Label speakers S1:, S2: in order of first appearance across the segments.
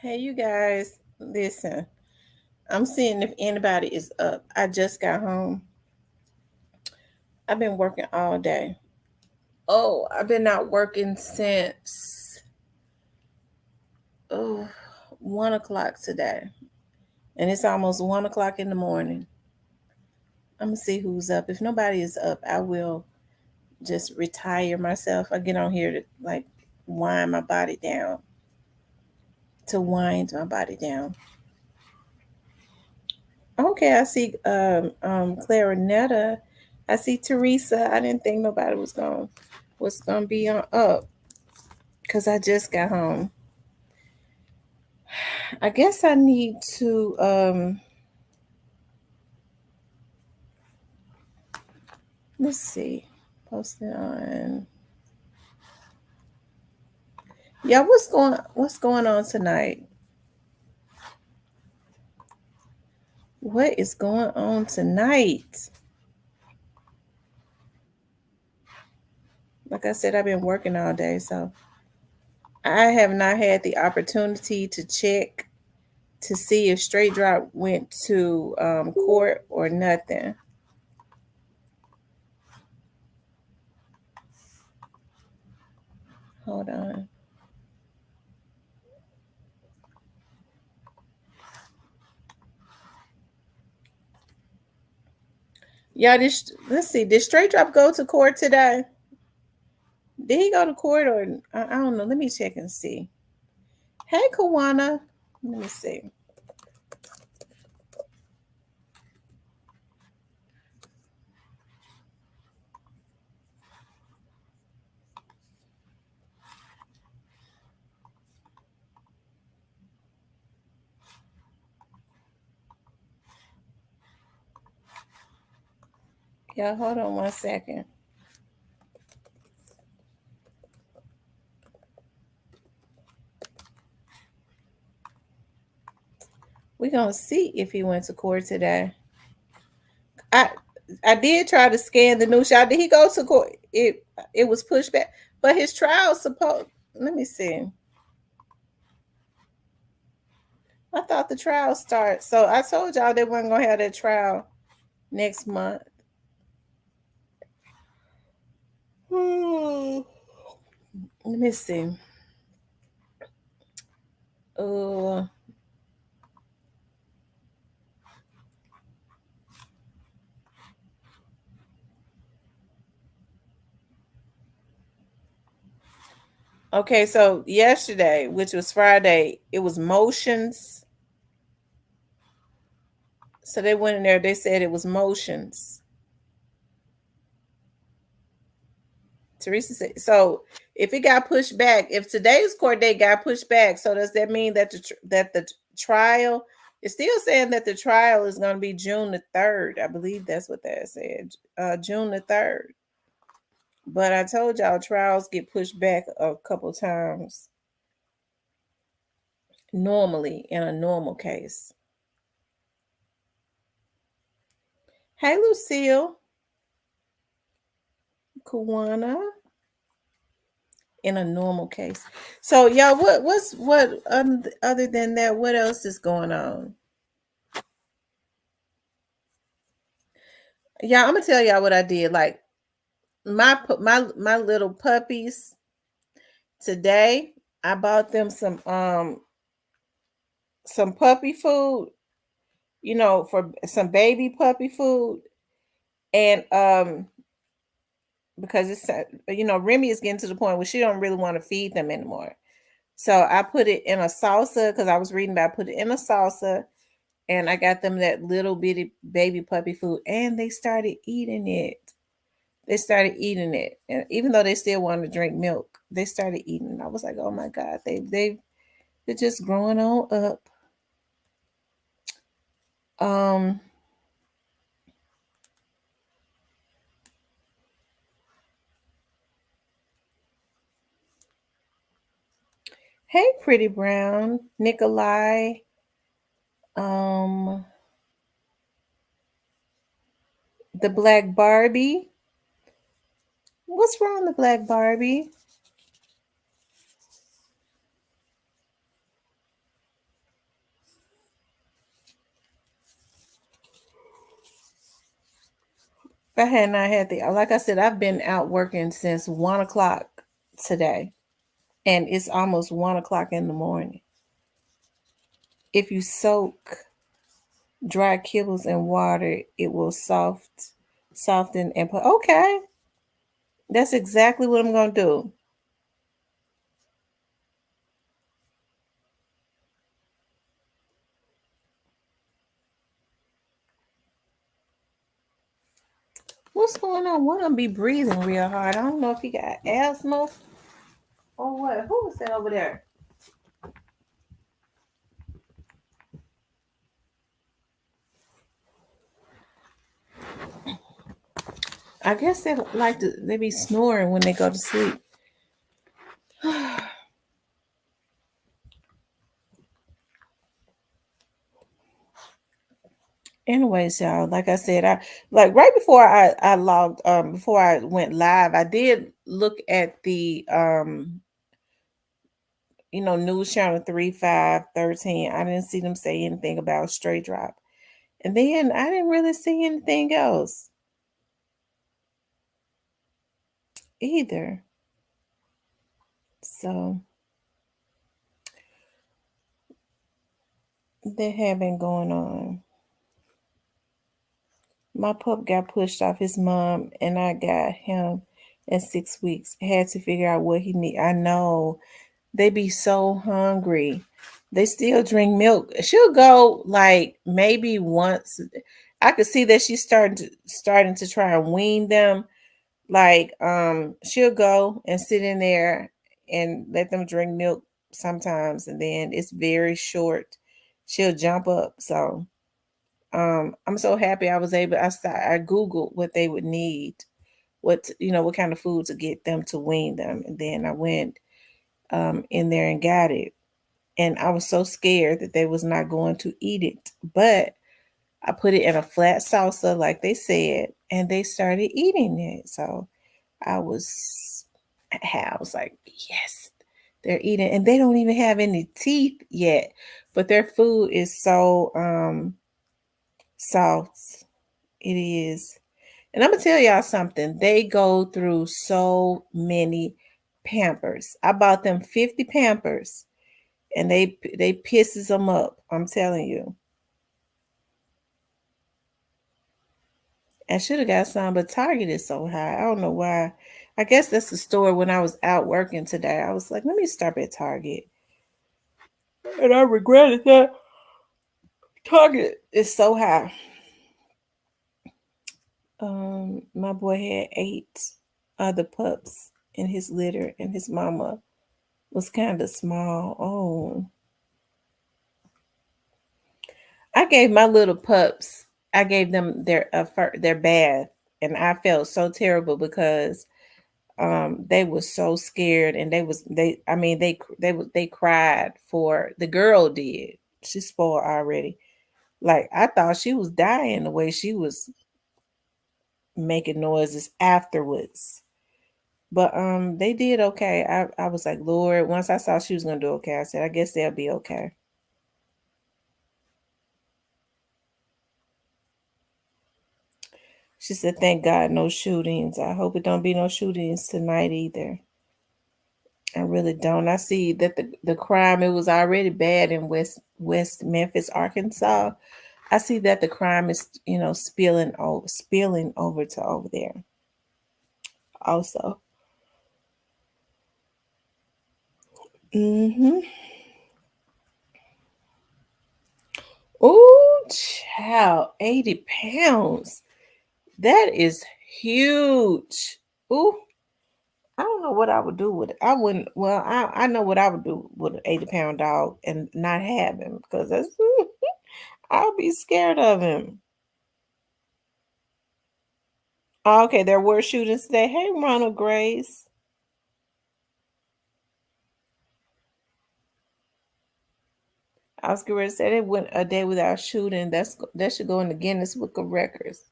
S1: Hey, you guys, listen. I'm seeing if anybody is up. I just got home. I've been working all day. Oh, I've been out working since oh 1 o'clock today, and it's almost 1 o'clock in the morning. I'm gonna see who's up. If nobody is up, I will just retire myself. I get on here to like wind my body down, to wind my body down. Okay, I see Clarinetta. I see Teresa. I didn't think nobody was gonna be on up because I just got home. I guess I need to let's see. Post it on. Yeah, what's going on tonight? What is going on tonight? Like I said, I've been working all day, so I have not had the opportunity to check to see if Straight Drop went to court or nothing. Hold on. Yeah, let's see. Did Straight Drop go to court today? Did he go to court or I don't know. Let me check and see. Hey, Kawana. Let me see. Yeah, hold on 1 second. We're gonna see if he went to court today. I I did try to scan the news shot. Did he go to court? It was pushed back, but his trial supposed. Let me see. I thought the trial started. So I told y'all they weren't gonna have that trial next month. Let me see. Uh, okay, so yesterday, which was Friday, it was motions. So they went in there, they said it was motions. Teresa said, so if it got pushed back, if today's court date got pushed back, so does that mean that the trial is still saying that the trial is going to be June the 3rd? I believe that's what that said, June the 3rd. But I told y'all trials get pushed back a couple times normally in a normal case. Hey, Lucille, Kuwana, in a normal case. So y'all, what other than that? What else is going on? Yeah, I'm gonna tell y'all what I did. Like my little puppies today, I bought them some puppy food, for some baby puppy food, and because it's Remy is getting to the point where she don't really want to feed them anymore. So I put it in a salsa because I was reading about put it in a salsa, and I got them that little bitty baby puppy food, and they started eating it. They started eating it, and even though they still wanted to drink milk, they started eating. I was like, "Oh my god, they're just growing on up." Um, hey, Pretty Brown, Nikolai, um, the Black Barbie. What's wrong, the Black Barbie? I had not had the, like I said, I've been out working since 1 o'clock today, and it's almost 1 o'clock in the morning. If you soak dry kibbles in water, it will soften and put. Okay, that's exactly what I'm gonna do. What's going on? One of them be breathing real hard. I don't know if he got asthma or what. Who was that over there? I guess they like to. They be snoring when they go to sleep. Anyways, y'all, like I said, I like right before I logged before I went live, I did look at the news channel 3513. I didn't see them say anything about straight drop. And then I didn't really see anything else either. So that had been going on. My pup got pushed off his mom, and I got him in 6 weeks. Had to figure out what he need. I know they be so hungry. They still drink milk. She'll go like maybe once. I could see that she's starting to try and wean them. Like she'll go and sit in there and let them drink milk sometimes, and then it's very short. She'll jump up. So I'm so happy I was able. I googled what they would need, what kind of food to get them to wean them, and then I went in there and got it. And I was so scared that they was not going to eat it, but I put it in a flat salsa, like they said, and they started eating it. So I was, I was like, yes, they're eating, and they don't even have any teeth yet, but their food is so soft. It is. And I'm gonna tell y'all something. They go through so many Pampers. I bought them 50 Pampers, and they pisses them up. I'm telling you. I should have got some, but Target is so high. I don't know why. I guess that's the store when I was out working today. I was like, let me stop at Target. And I regretted that. Target is so high. My boy had 8 other pups in his litter, and his mama was kind of small. Oh, I gave my little pups. I gave them their bath, and I felt so terrible because they were so scared, and they I mean they cried. For the girl did. She's spoiled already. Like I thought she was dying the way she was making noises afterwards. But they did okay. I was like, Lord, once I saw she was gonna do okay, I said, I guess they'll be okay. She said, thank God no shootings. I hope it don't be no shootings tonight either. I really don't. I see that the crime, it was already bad in West Memphis, Arkansas. I see that the crime is, spilling over to over there also. Mm-hmm. Oh, child, 80 pounds. That is huge. Ooh, I don't know what I would do with it. I wouldn't. Well, I know what I would do with an 80-pound dog and not have him because that's I'll be scared of him. Oh, okay, there were shootings today. Hey, Ronald Grace. I was going to say they went a day without shooting. That should go in the Guinness Book of Records.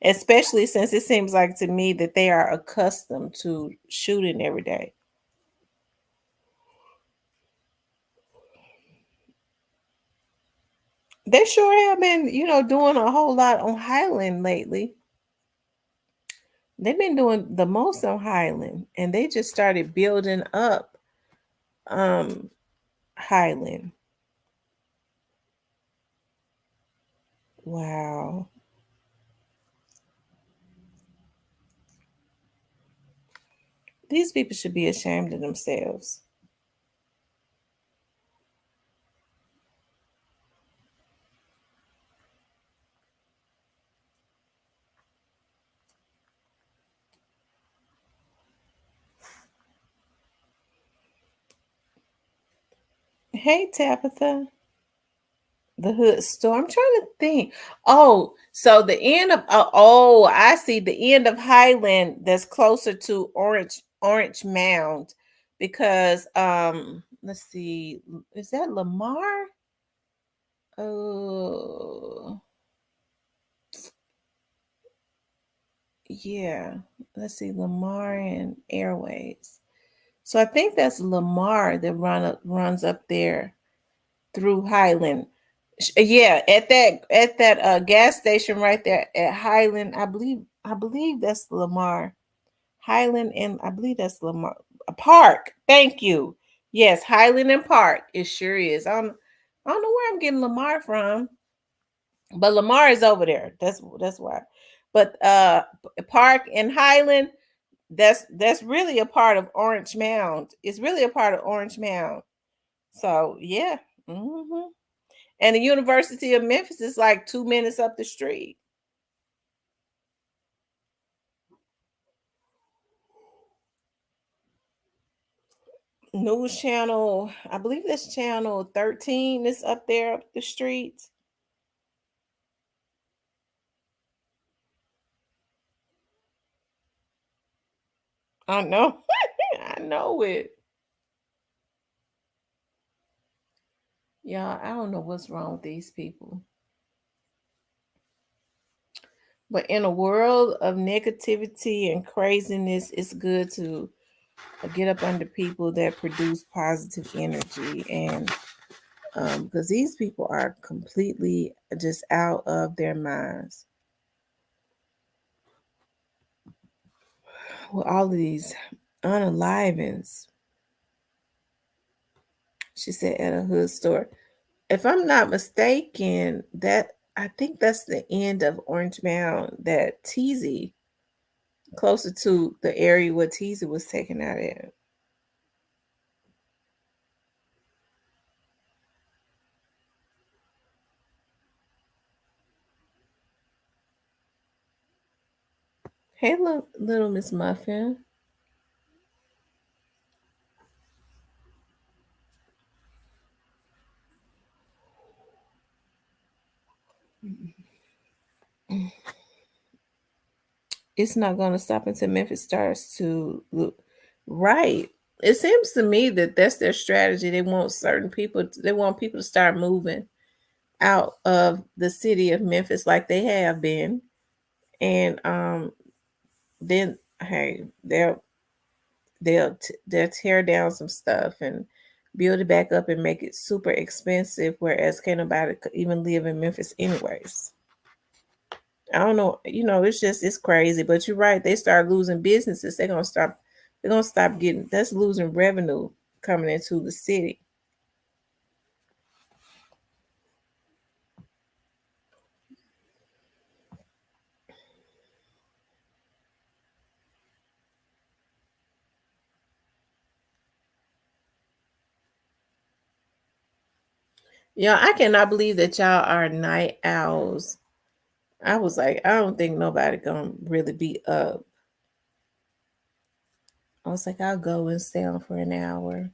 S1: Especially since it seems like to me that they are accustomed to shooting every day. They sure have been, doing a whole lot on Highland lately. They've been doing the most on Highland, and they just started building up um Highland. Wow. These people should be ashamed of themselves. Hey, Tabitha. The hood store. I'm trying to think. Oh, so the end of I see the end of Highland that's closer to Orange Mound because let's see, is that Lamar? Oh, yeah. Let's see, Lamar and Airways. So I think that's Lamar that runs up there through Highland. Yeah, at that gas station right there at Highland, I believe that's Lamar. Highland and I believe that's Lamar Park. Thank you. Yes, Highland and Park. It sure is. I don't know where I'm getting Lamar from, but Lamar is over there. That's why. But Park and Highland, that's really a part of Orange Mound. It's really a part of Orange Mound. So yeah. hmm And the University of Memphis is like 2 minutes up the street. News channel, I believe that's channel 13 is up there up the street. I know. I know it. Yeah, I don't know what's wrong with these people. But in a world of negativity and craziness, it's good to get up under people that produce positive energy. And because these people are completely just out of their minds with all of these unalivings. She said at a hood store. If I'm not mistaken, that I think that's the end of Orange Mound, that Teasy, closer to the area where Teasy was taken out at. Hey, little Miss Muffin. It's not going to stop until Memphis starts to look right. It seems to me that that's their strategy. They want certain people. They want people to start moving out of the city of Memphis like they have been, and then hey, they'll tear down some stuff and build it back up and make it super expensive. Whereas can't nobody even live in Memphis anyways. I don't know. It's crazy. But you're right. They start losing businesses. They're gonna stop. They're gonna stop getting. That's losing revenue coming into the city. Yeah, I cannot believe that y'all are night owls. I was like, I don't think nobody gonna really be up. I was like, I'll go and stay on for an hour.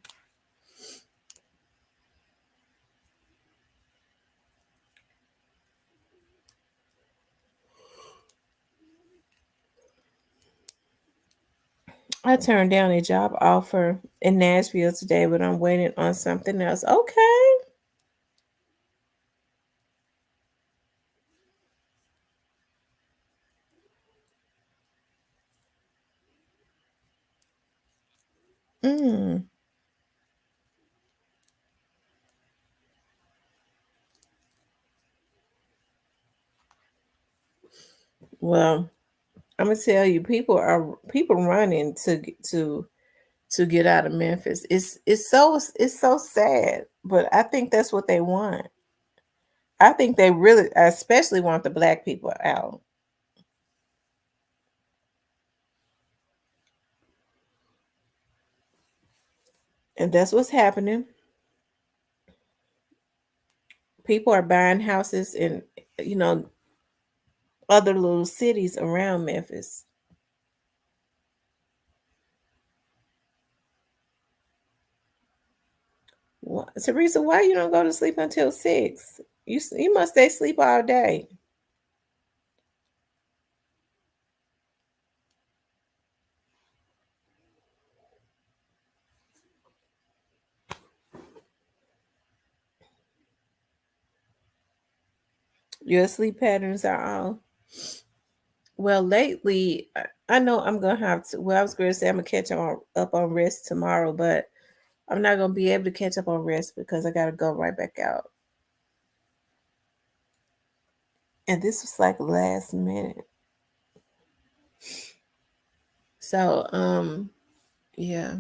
S1: I turned down a job offer in Nashville today, but I'm waiting on something else. Okay. Mm. Well, I'm gonna tell you, people running to get out of Memphis. It's so sad, but I think that's what they want. I think they really, especially want the black people out, and that's what's happening. People are buying houses in, you know, other little cities around Memphis. Teresa, why you don't go to sleep until 6? You must stay sleep all day. Your sleep patterns are all. Well, lately, I know I'm gonna have to. Well, I was going to say I'm gonna catch up on rest tomorrow, but I'm not gonna be able to catch up on rest because I gotta go right back out. And this was like last minute. So, yeah,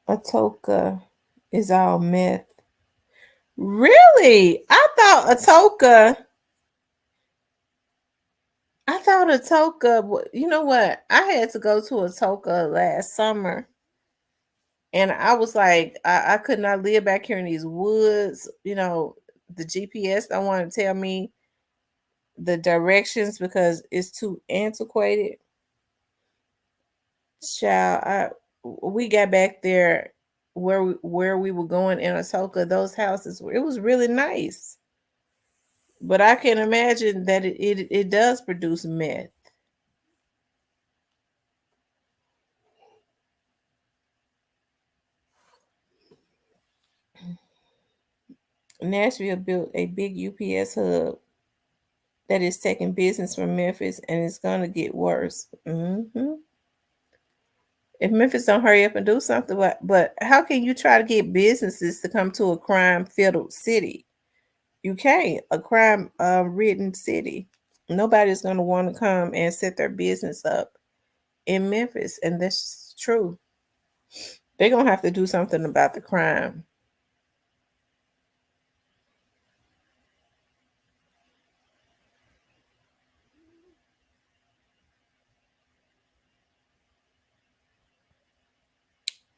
S1: Atoka is all meth. Really? I thought Atoka. You know what? I had to go to Atoka last summer, and I was like, I could not live back here in these woods. The GPS don't want to tell me the directions because it's too antiquated. Child, we got back there where we were going in Ahsoka. Those houses, it was really nice, but I can imagine that it does produce meth. Nashville built a big UPS hub that is taking business from Memphis, and it's gonna get worse. If Memphis don't hurry up and do something, but how can you try to get businesses to come to a crime-filled city? You can't. A crime ridden city. Nobody's gonna want to come and set their business up in Memphis, and that's true. They're gonna have to do something about the crime.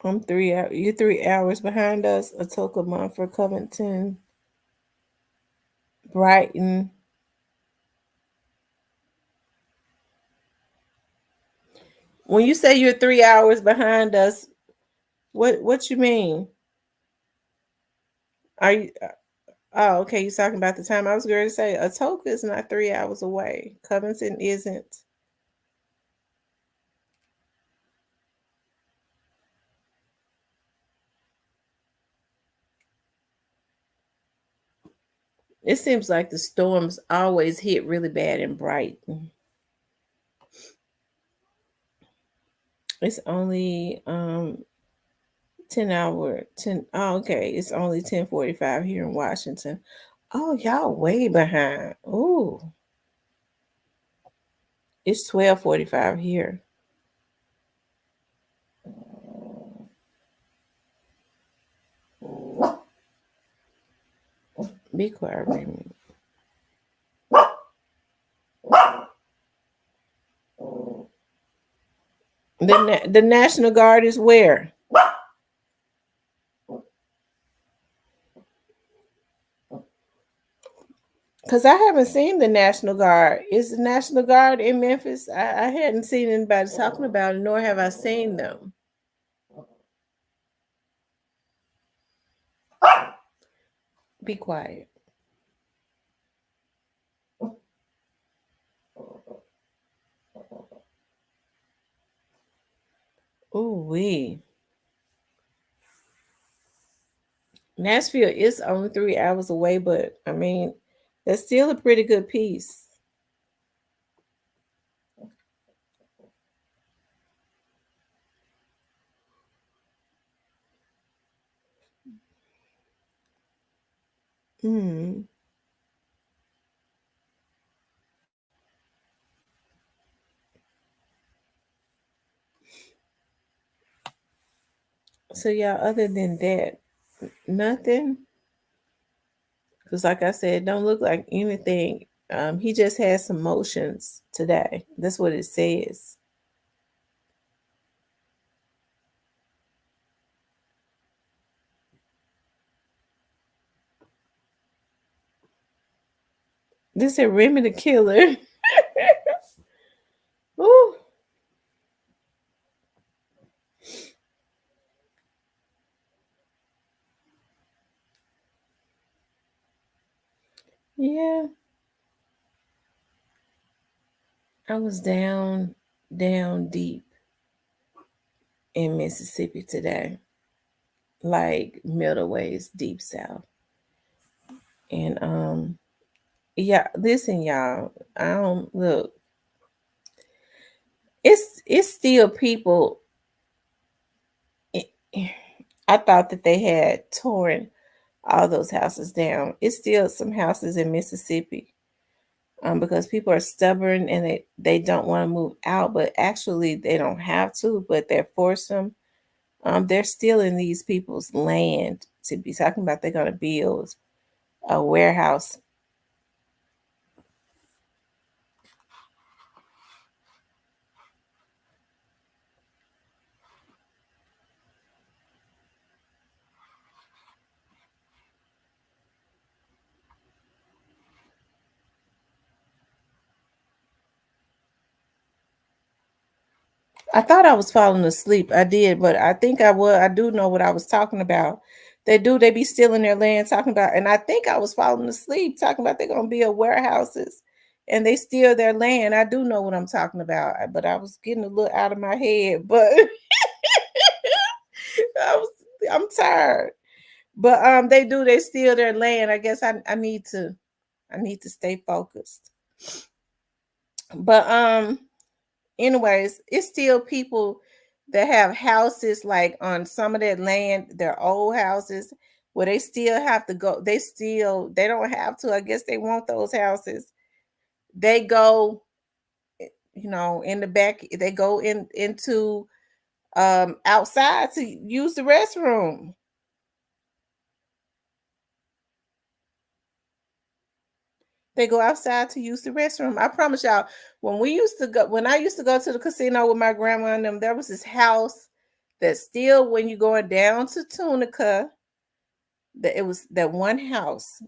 S1: You're 3 hours behind us. Atoka, Montfort, Covington, Brighton. When you say you're 3 hours behind us, what you mean? Are you? Oh, okay. You're talking about the time. I was going to say Atoka is not 3 hours away. Covington isn't. It seems like the storms always hit really bad in Brighton. It's only 10 oh, okay. It's only 10:45 here in Washington. Oh, y'all way behind. Ooh, it's 12:45 here. Be quiet, Remy. The National Guard is where? Because I haven't seen the National Guard. Is the National Guard in Memphis? I hadn't seen anybody talking about it, nor have I seen them. Be quiet. Ooh, wee. Nashville is only 3 hours away, but I mean, that's still a pretty good piece. Mm. So yeah, other than that, nothing. Because like I said, it don't look like anything. He just has some motions today. That's what it says. This is Remy the Killer. Ooh, yeah. I was down deep in Mississippi today, like middle ways deep south. And yeah, listen, y'all. I don't look. It's still people. eh, I thought that they had torn all those houses down. It's still some houses in Mississippi, because people are stubborn and they don't want to move out, but actually they don't have to, but they're forced them. They're stealing these people's land to be talking about they're going to build a warehouse. I thought I was falling asleep. I did, but I think I was. I do know what I was talking about. They be stealing their land, talking about, and I think I was falling asleep talking about they're gonna build warehouses, and they steal their land. I do know what I'm talking about, but I was getting a little out of my head. But I was, I'm tired. But they steal their land. I guess I need to stay focused. But anyways, it's still people that have houses like on some of that land, their old houses, where they still have to go. They don't have to. I guess they want those houses. They go, in the back. They go into outside to use the restroom. They go outside to use the restroom. I promise y'all, when I used to go to the casino with my grandma and them, there was this house that still, when you're going down to Tunica, that it was that one house.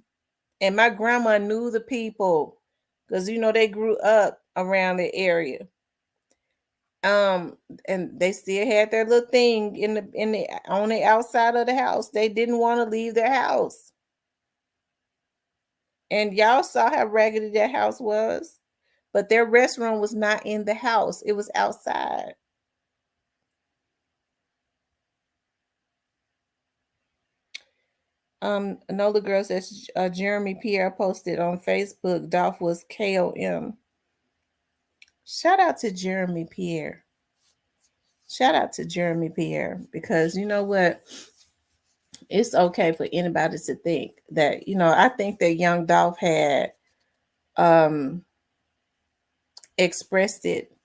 S1: And my grandma knew the people because they grew up around the area. Um, and they still had their little thing in the on the outside of the house. They didn't want to leave their house. And y'all saw how raggedy that house was. But their restroom was not in the house, it was outside. Another girl says Jeremy Pierre posted on Facebook, Dolph was KOM. Shout out to Jeremy Pierre. Shout out to Jeremy Pierre because you know what? It's okay for anybody to think that, I think that young Dolph had um expressed it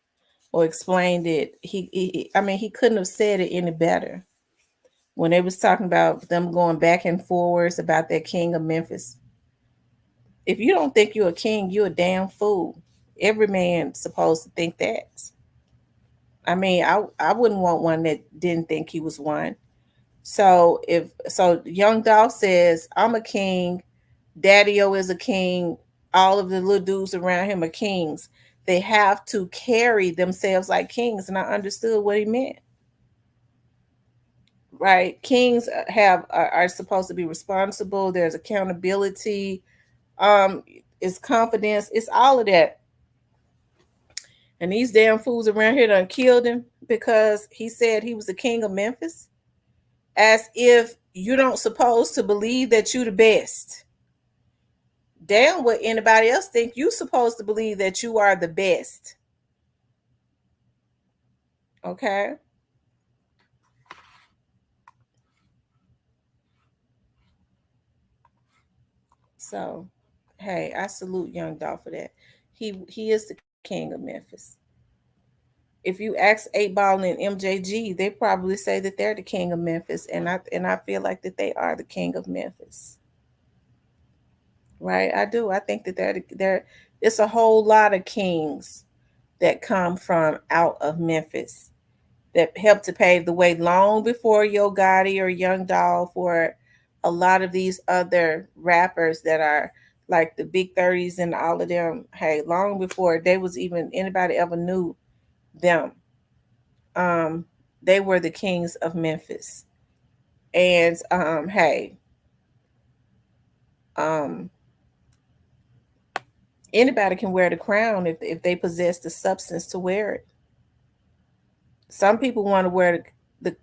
S1: or explained it. I mean, he couldn't have said it any better when they was talking about them going back and forwards about that king of Memphis. If you don't think you're a king, you're a damn fool. Every man's supposed to think that. I mean, I wouldn't want one that didn't think he was one. So young Dolph says, I'm a king, Daddy O is a king, all of the little dudes around him are kings. They have to carry themselves like kings. And I understood what he meant. Right? Kings are supposed to be responsible. There's accountability. Um, it's confidence. It's all of that. And these damn fools around here done killed him because he said he was the king of Memphis. As if you don't supposed to believe that you the best. Damn what anybody else think. You supposed to believe that you are the best. Okay? So, hey, I salute Young Dolph for that. He is the king of Memphis. If you ask 8 Ball and MJG, they probably say that they're the king of Memphis, and I feel like that they are the king of Memphis. Right? I do. I think that they're it's a whole lot of kings that come from out of Memphis that helped to pave the way long before Yo Gotti or Young Dolph or a lot of these other rappers that are like the Big 30s and all of them. Hey, long before they was even anybody ever knew them. Um, they were the kings of Memphis. And hey, um, anybody can wear the crown if they possess the substance to wear it. Some people want to wear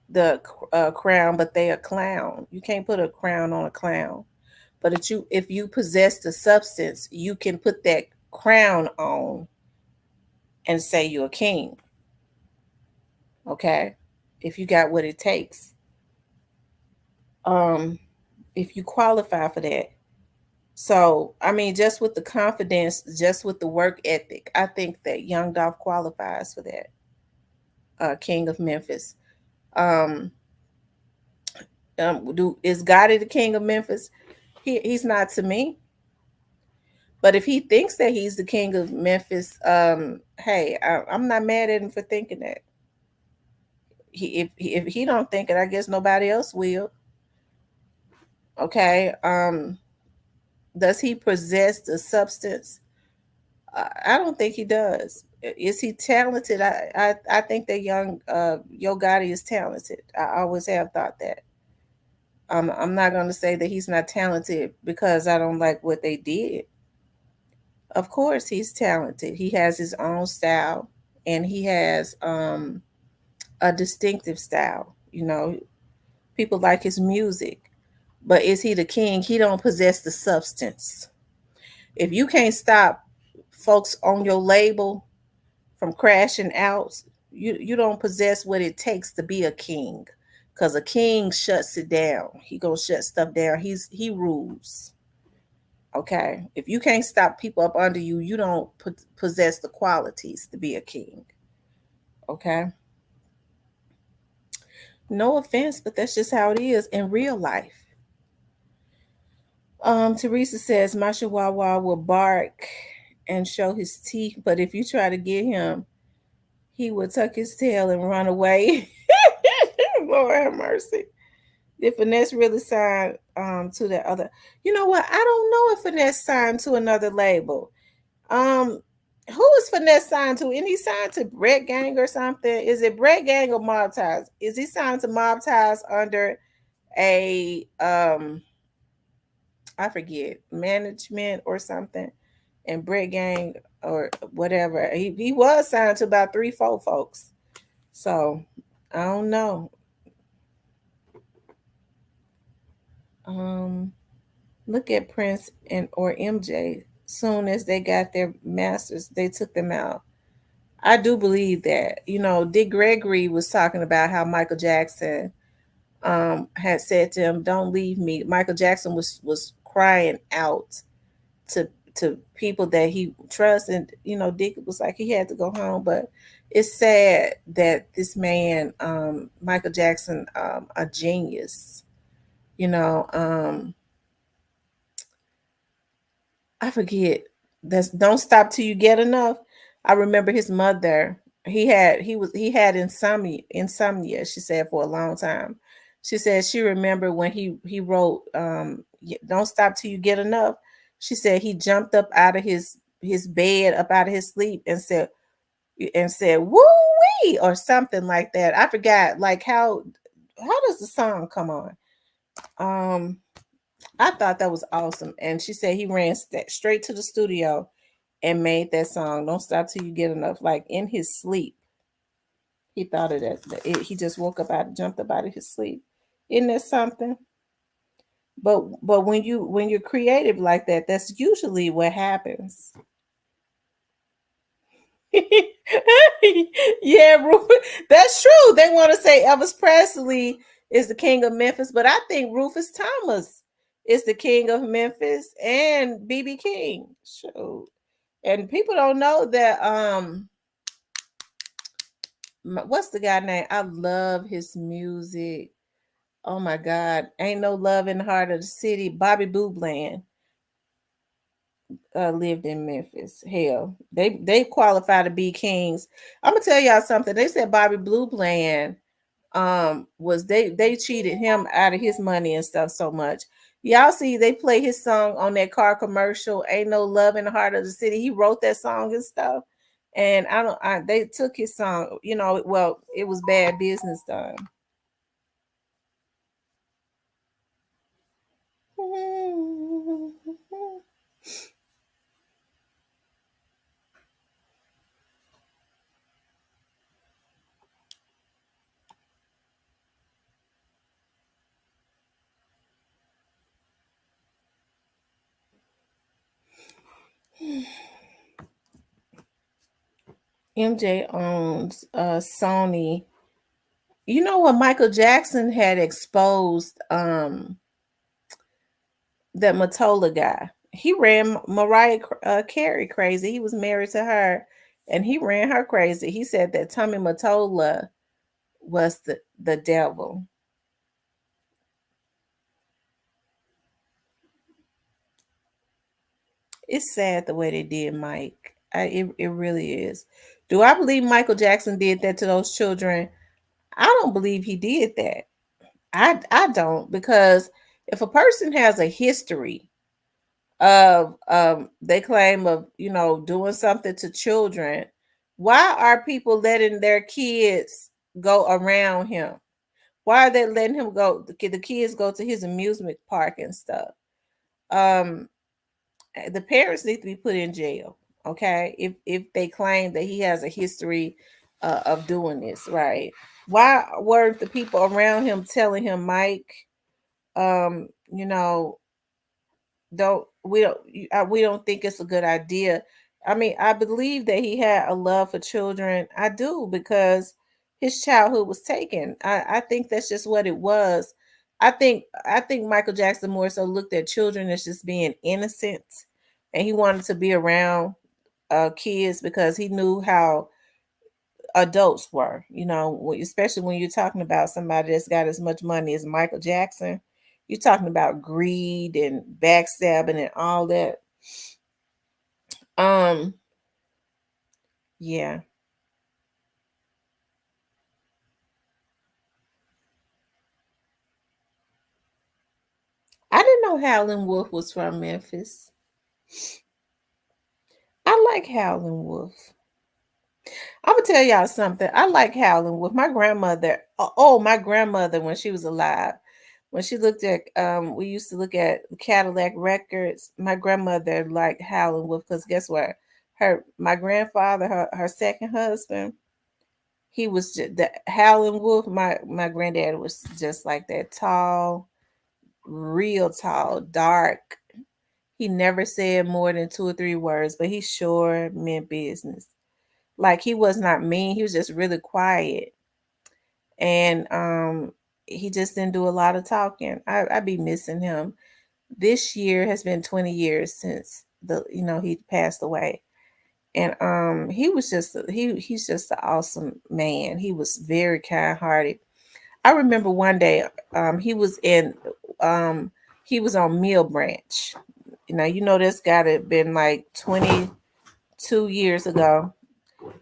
S1: the crown, but they a clown. You can't put a crown on a clown. But if you possess the substance, you can put that crown on and say you're a king. Okay, if you got what it takes, um, if you qualify for that. So I mean, just with the confidence, just with the work ethic, I think that Young Dolph qualifies for that. King of Memphis. Um, is Gotti the king of Memphis? He's not to me. But if he thinks that he's the king of Memphis, hey, I'm not mad at him for thinking that. If he don't think it, I guess nobody else will. Okay. Does he possess the substance? I don't think he does. Is he talented? I think that young Yo Gotti is talented. I always have thought that. I'm not going to say that he's not talented because I don't like what they did. Of course, he's talented. He has his own style, and he has a distinctive style. People like his music, but is he the king? He don't possess the substance. If you can't stop folks on your label from crashing out, you don't possess what it takes to be a king. Cause a king shuts it down. He gonna shut stuff down. He rules. Okay. If you can't stop people up under you, you don't possess the qualities to be a king. Okay. No offense, but that's just how it is in real life. Teresa says my Chihuahua will bark and show his teeth, but if you try to get him, he will tuck his tail and run away. Lord have mercy. Did Finesse really sign to that other? You know what? I don't know if Finesse signed to another label. Who is Finesse signed to? And he signed to Brett Gang or something? Is it Brett Gang or Mob Ties? Is he signed to Mob Ties under a I forget, management or something? And Brett Gang or whatever. He was signed to about 3-4 folks. So I don't know. Look at Prince and or MJ. Soon as they got their masters, they took them out. I do believe that. Dick Gregory was talking about how Michael Jackson had said to him, "Don't leave me." Michael Jackson was crying out to people that he trusts, and Dick was like he had to go home. But it's sad that this man, Michael Jackson, a genius. You know, I forget. That's "Don't Stop Till You Get Enough." I remember his mother. He had insomnia. She said for a long time. She said she remembered when he wrote "Don't Stop Till You Get Enough." She said he jumped up out of his bed, up out of his sleep, and said "woo wee" or something like that. I forgot like how does the song come on? Um, I thought that was awesome. And she said he ran straight to the studio and made that song, "Don't Stop Till You Get Enough," like in his sleep. He thought of that. He just woke up jumped up out of his sleep. Isn't that something? But when you're creative like that, that's usually what happens. Yeah, that's true. They want to say Elvis Presley is the king of Memphis, but I think Rufus Thomas is the king of Memphis and BB King. Shoot. And people don't know that what's the guy name? I love his music. Oh my God. Ain't no love in the heart of the city. Bobby Blue Bland lived in Memphis. Hell, they qualify to be kings. I'm gonna tell y'all something. They said Bobby Blue Bland was they cheated him out of his money and stuff so much. Y'all see they play his song on that car commercial, Ain't No Love in the Heart of the City. He wrote that song and stuff. And they took his song, well, it was bad business done. MJ owns Sony. You know what, Michael Jackson had exposed that Matola guy. He ran Mariah Carey crazy. He was married to her, and he ran her crazy. He said that Tommy Matola was the devil. It's sad the way they did Mike. It really is. Do I believe Michael Jackson did that to those children? I don't believe he did that. I don't, because if a person has a history of they claim of doing something to children, why are people letting their kids go around him? Why are they letting him go, the kids go to his amusement park and stuff? um the parents need to be put in jail, okay, if they claim that he has a history of doing this, right? Why weren't the people around him telling him, Mike, um you know we don't think it's a good idea? I mean, I believe that he had a love for children. I do, because his childhood was taken. I think that's just what it was. I think Michael Jackson more so looked at children as just being innocent, and he wanted to be around kids because he knew how adults were, especially when you're talking about somebody that's got as much money as Michael Jackson. You're talking about greed and backstabbing and all that. Um, yeah. I didn't know Howlin' Wolf was from Memphis. I like Howlin' Wolf. I'm gonna tell y'all something. I like Howlin' Wolf. My grandmother, my grandmother, when she was alive, when she looked at, we used to look at Cadillac records. My grandmother liked Howlin' Wolf because guess what? My grandfather, her second husband, he was just the Howlin' Wolf. My granddad was just like that, tall, real tall, dark. He never said more than two or three words, but he sure meant business. Like, he was not mean. He was just really quiet, and he just didn't do a lot of talking. I be missing him. This year has been 20 years since he passed away, and he was just he's just an awesome man. He was very kind hearted. I remember one day, he was in he was on Mill Branch. This got to have been like 22 years ago.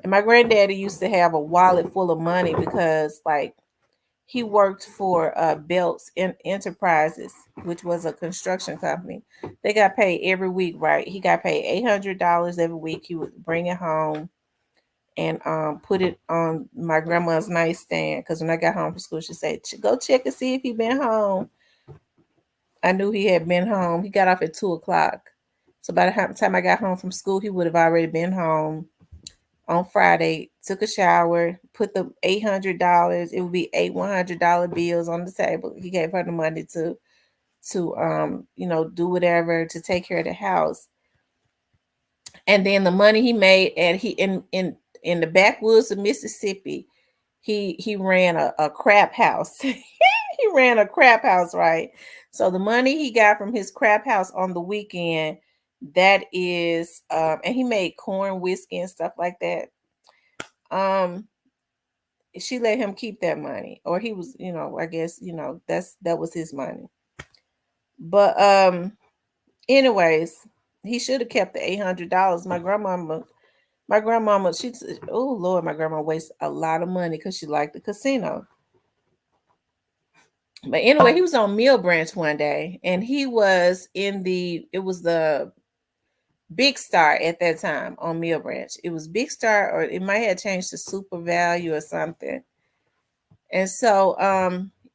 S1: And my granddaddy used to have a wallet full of money because, like, he worked for Belts Enterprises, which was a construction company. They got paid every week, right? He got paid $800 every week. He would bring it home and put it on my grandma's nightstand, because when I got home from school, she said, "Go check and see if he been home." I knew he had been home. He got off at 2 o'clock. So by the time I got home from school, he would have already been home on Friday, took a shower, put the $800, it would be eight $100 bills on the table. He gave her the money to do whatever to take care of the house. And then the money he made, and he in the backwoods of Mississippi, he ran a crap house. He ran a crap house, right? So the money he got from his crap house on the weekend, that is, and he made corn whiskey and stuff like that. Um, she let him keep that money, or he was, I guess, that was his money. But anyways, he should have kept the $800. My grandmama, oh Lord, my grandma wastes a lot of money because she liked the casino. But anyway, he was on Mill Branch one day, and he was it was the Big Star at that time on Mill Branch. It was Big Star, or it might have changed to Super Value or something. And so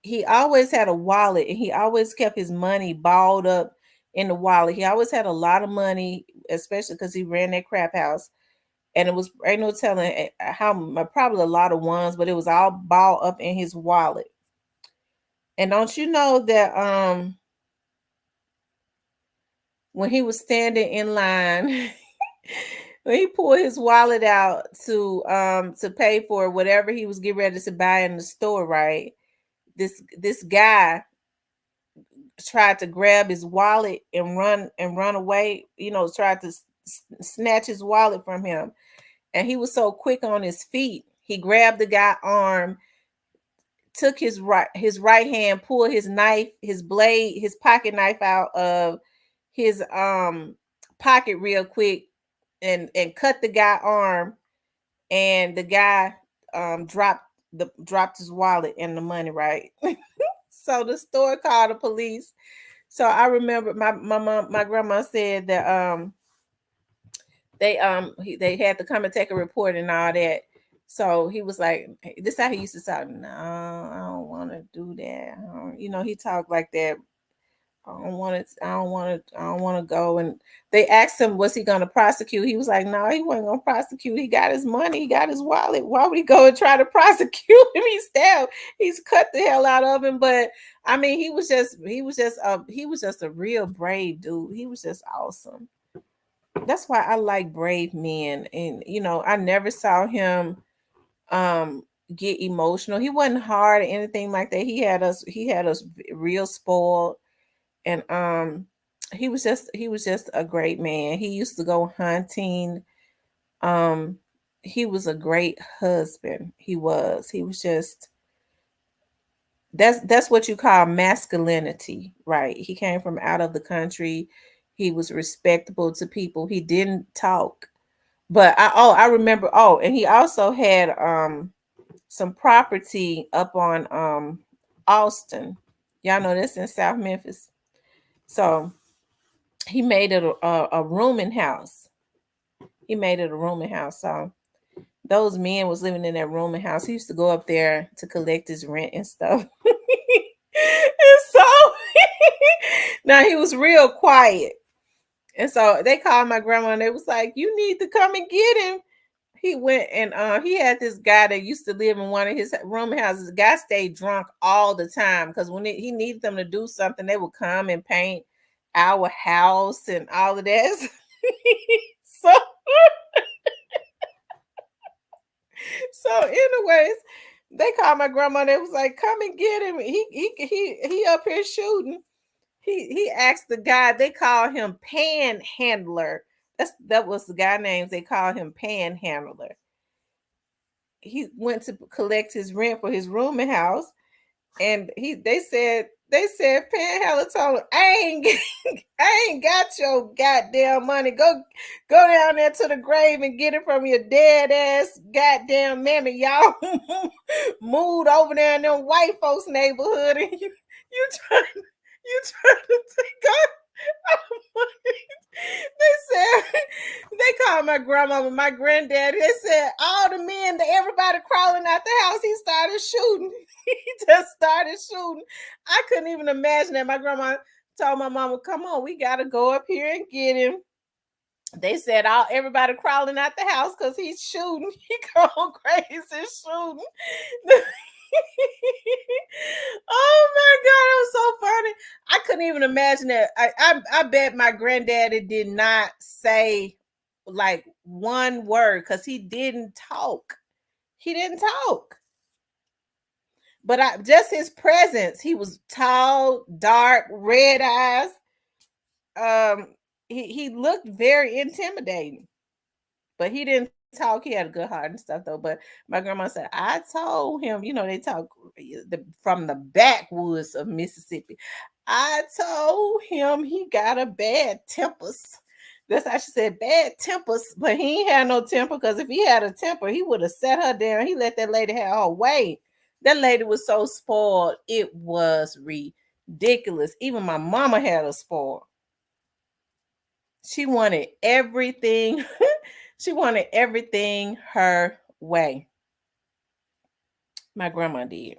S1: he always had a wallet, and he always kept his money balled up in the wallet. He always had a lot of money, especially because he ran that crap house. And it was, ain't no telling how, probably a lot of ones, but it was all balled up in his wallet. And don't you know that when he was standing in line, when he pulled his wallet out to pay for whatever he was getting ready to buy in the store, right? This guy tried to grab his wallet and run away, tried to snatch his wallet from him. And he was so quick on his feet, he grabbed the guy's arm, took his right hand, pulled his knife, his blade, his pocket knife out of his pocket real quick, and cut the guy arm, and the guy dropped his wallet and the money, right? So the store called the police. So I remember my grandma said that they had to come and take a report and all that. So he was like, this is how he used to talk. No, I don't want to do that. He talked like that. I don't want to go. And they asked him, was he going to prosecute? He was like, no, he wasn't going to prosecute. He got his money. He got his wallet. Why would he go and try to prosecute him? He's cut the hell out of him. But I mean, he was just a real brave dude. He was just awesome. That's why I like brave men. And, I never saw him get emotional. He wasn't hard or anything like that. He had us real spoiled. And he was just a great man. He used to go hunting. He was a great husband. He was just, that's what you call masculinity, right? He came from out of the country. He was respectable to people. He didn't talk. But I remember, and he also had some property up on Austin. Y'all know that's in South Memphis. So he made it a rooming house. He made it a rooming house. So those men was living in that rooming house. He used to go up there to collect his rent and stuff. And so now he was real quiet. And so they called my grandma and they was like, you need to come and get him. He went and he had this guy that used to live in one of his rooming houses. The guy stayed drunk all the time because when he needed them to do something, they would come and paint our house and all of that. so so anyways, they called my grandma and they was like, come and get him. He up here shooting. He asked the guy, they call him Panhandler. That was the guy names. They call him Panhandler. He went to collect his rent for his rooming house, and they said Panhandler told him, I ain't got your goddamn money. Go down there to the grave and get it from your dead ass goddamn mammy. Y'all moved over there in them white folks neighborhood, and you trying to take our money. They called my grandmama, my granddad. They said all the men, everybody crawling out the house, he started shooting. He just started shooting. I couldn't even imagine that. My grandma told my mama, come on, we got to go up here and get him. They said everybody crawling out the house because he's shooting. He going crazy shooting. Oh my God, it was so funny. I couldn't even imagine that. I bet my granddaddy did not say like one word because he didn't talk. He didn't talk. But I just his presence. He was tall, dark, red eyes. Um, he looked very intimidating, but he didn't talk. He had a good heart and stuff though. But my grandma said, I told him, they talk from the backwoods of Mississippi. I told him he got a bad tempers. That's how she said bad tempers, but he ain't had no temper because if he had a temper, he would have set her down. He let that lady have her way. That lady was so spoiled, it was ridiculous. Even my mama had her spoiled. She wanted everything. She wanted everything her way. My grandma did.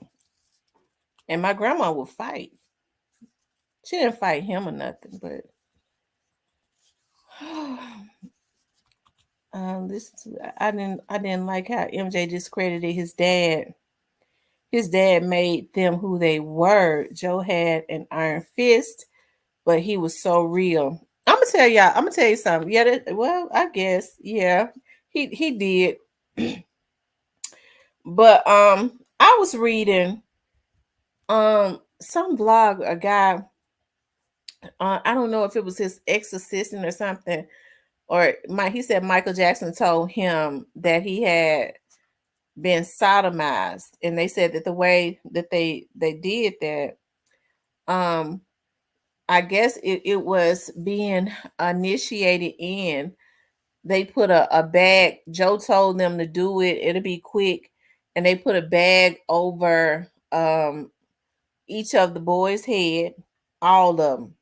S1: And my grandma would fight. She didn't fight him or nothing, but listen to I didn't like how MJ discredited his dad. His dad made them who they were. Joe had an iron fist, but he was so real. I'm gonna tell you something. Yeah, well, I guess, yeah, he did. But I was reading some blog, a guy, I don't know if it was his ex-assistant or something, or he said Michael Jackson told him that he had been sodomized, and they said that the way that they did that, um I guess it was being initiated in. They put a bag. Joe told them to do it. It'll be quick, and they put a bag over each of the boys' head, all of them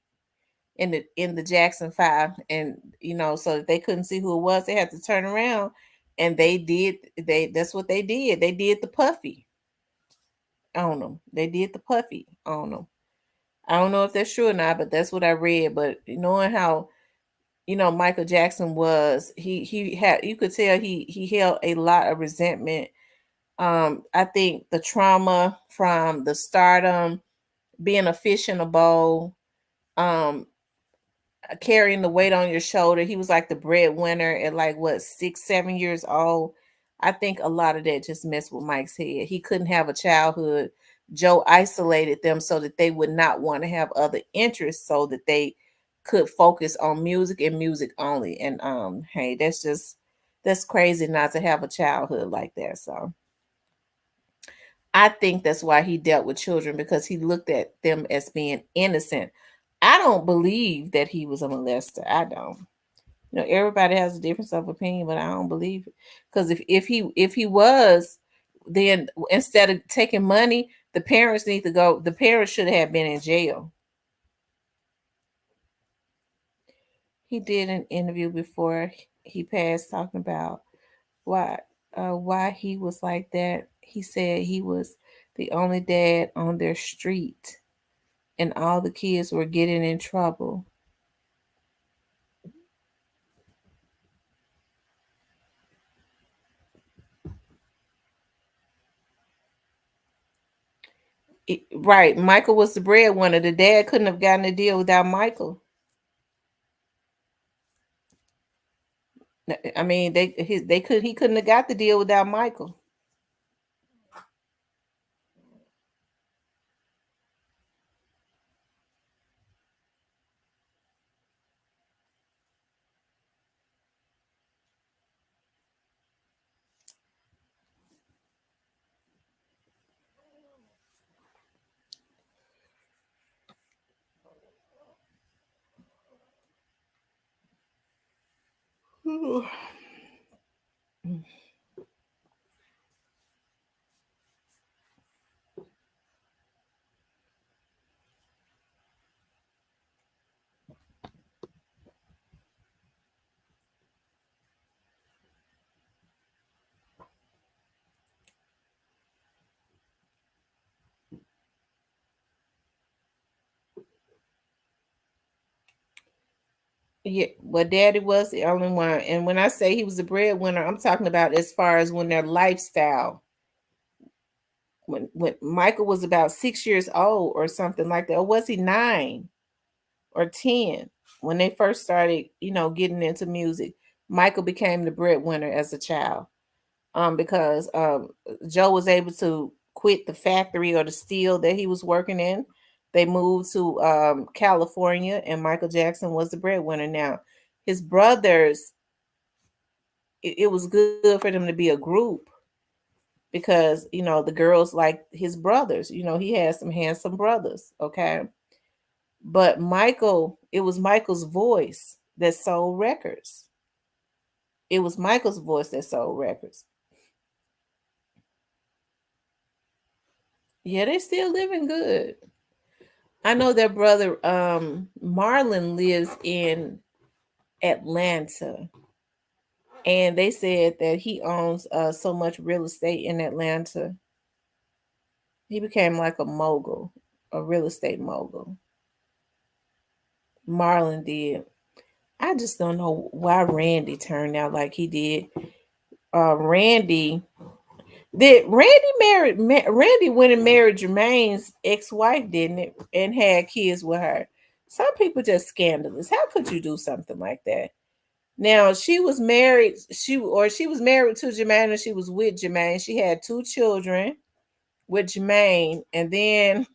S1: in the Jackson Five, and so that they couldn't see who it was. They had to turn around, and that's what they did. They did the puffy on them. They did the puffy on them. I don't know if that's true or not, but that's what I read. But knowing how Michael Jackson was, he had, you could tell he held a lot of resentment. I think the trauma from the stardom, being a fish in a bowl, um, carrying the weight on your shoulder. He was like the breadwinner at like what 6, 7 years old. I think a lot of that just messed with Mike's head. He couldn't have a childhood. Joe isolated them so that they would not want to have other interests, so that they could focus on music and music only. And hey, that's crazy not to have a childhood like that. So I think that's why he dealt with children, because he looked at them as being innocent. I don't believe that he was a molester. I don't. Everybody has a difference of opinion, but I don't believe it. Because if he was, then instead of taking money, the parents need to go. The parents should have been in jail. He did an interview before he passed, talking about why he was like that. He said he was the only dad on their street, and all the kids were getting in trouble. Right, Michael was the breadwinner. The dad couldn't have gotten a deal without Michael. I mean, he couldn't have got the deal without Michael. Yeah, well, Daddy was the only one, and when I say he was the breadwinner, I'm talking about as far as when their lifestyle. When Michael was about 6 years old or something like that, or was he 9 or 10 when they first started, getting into music? Michael became the breadwinner as a child, because Joe was able to quit the factory or the steel that he was working in. They moved to California, and Michael Jackson was the breadwinner. Now, his brothers, it was good for them to be a group because the girls like his brothers. He had some handsome brothers. Okay, but it was Michael's voice that sold records. It was Michael's voice that sold records. Yeah, they still living good. I know their brother Marlon lives in Atlanta, and they said that he owns so much real estate in Atlanta. He became like a mogul, a real estate mogul. Marlon did. I just don't know why Randy turned out like he did. Randy did Randy Randy went and married Jermaine's ex-wife, didn't it? And had kids with her. Some people just scandalous. How could you do something like that? Now she was married. She was married to Jermaine, and she was with Jermaine. She had two children with Jermaine, and then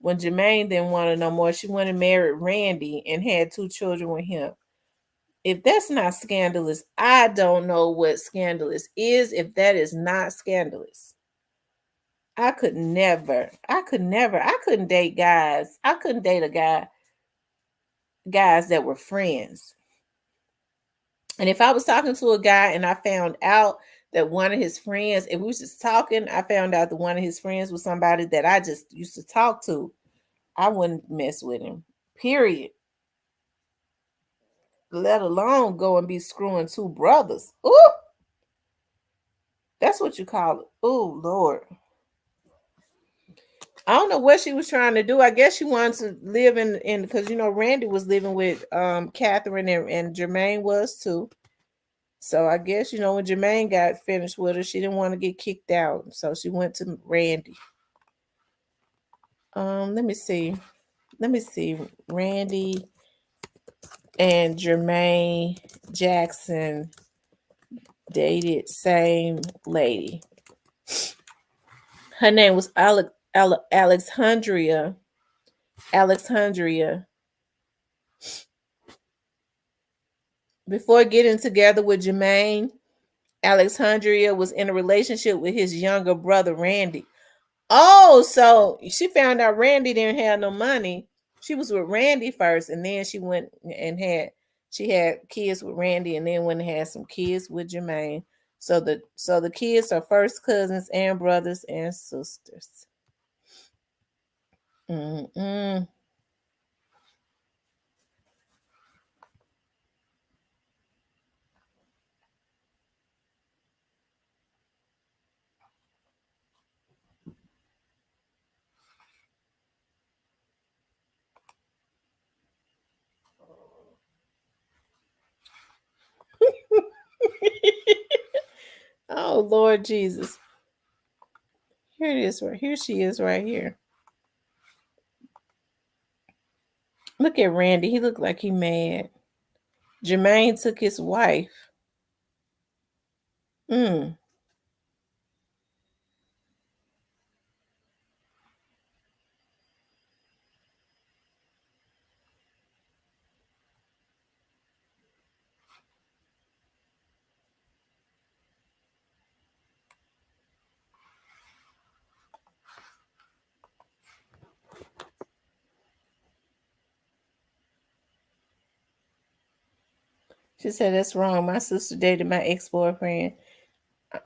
S1: when Jermaine didn't want her no more, she went and married Randy and had two children with him. If that's not scandalous, I don't know what scandalous is. If that is not scandalous, I could never. I could never. I couldn't date guys. I couldn't date a guys that were friends. And if I was talking to a guy and I found out that one of his friends, if we was just talking, I found out that one of his friends was somebody that I just used to talk to, I wouldn't mess with him. Period. Let alone go and be screwing two brothers. Ooh, that's what you call it. Oh Lord. I don't know what she was trying to do. I guess she wanted to live in because Randy was living with Catherine and Jermaine was too. So I guess when Jermaine got finished with her, she didn't want to get kicked out, so she went to Randy. Let me see. Let me see. Randy and Jermaine Jackson dated same lady. Her name was Alexandria. Alexandria. Before getting together with Jermaine, Alexandria was in a relationship with his younger brother Randy. Oh, so she found out Randy didn't have no money. She was with Randy first, and then she had kids with Randy, and then went and had some kids with Jermaine. So the kids are first cousins and brothers and sisters. Mm-mm. Oh Lord Jesus! Here it is. Right here, she is right here. Look at Randy. He looked like he mad. Jermaine took his wife. Mm. She said that's wrong. My sister dated my ex boyfriend.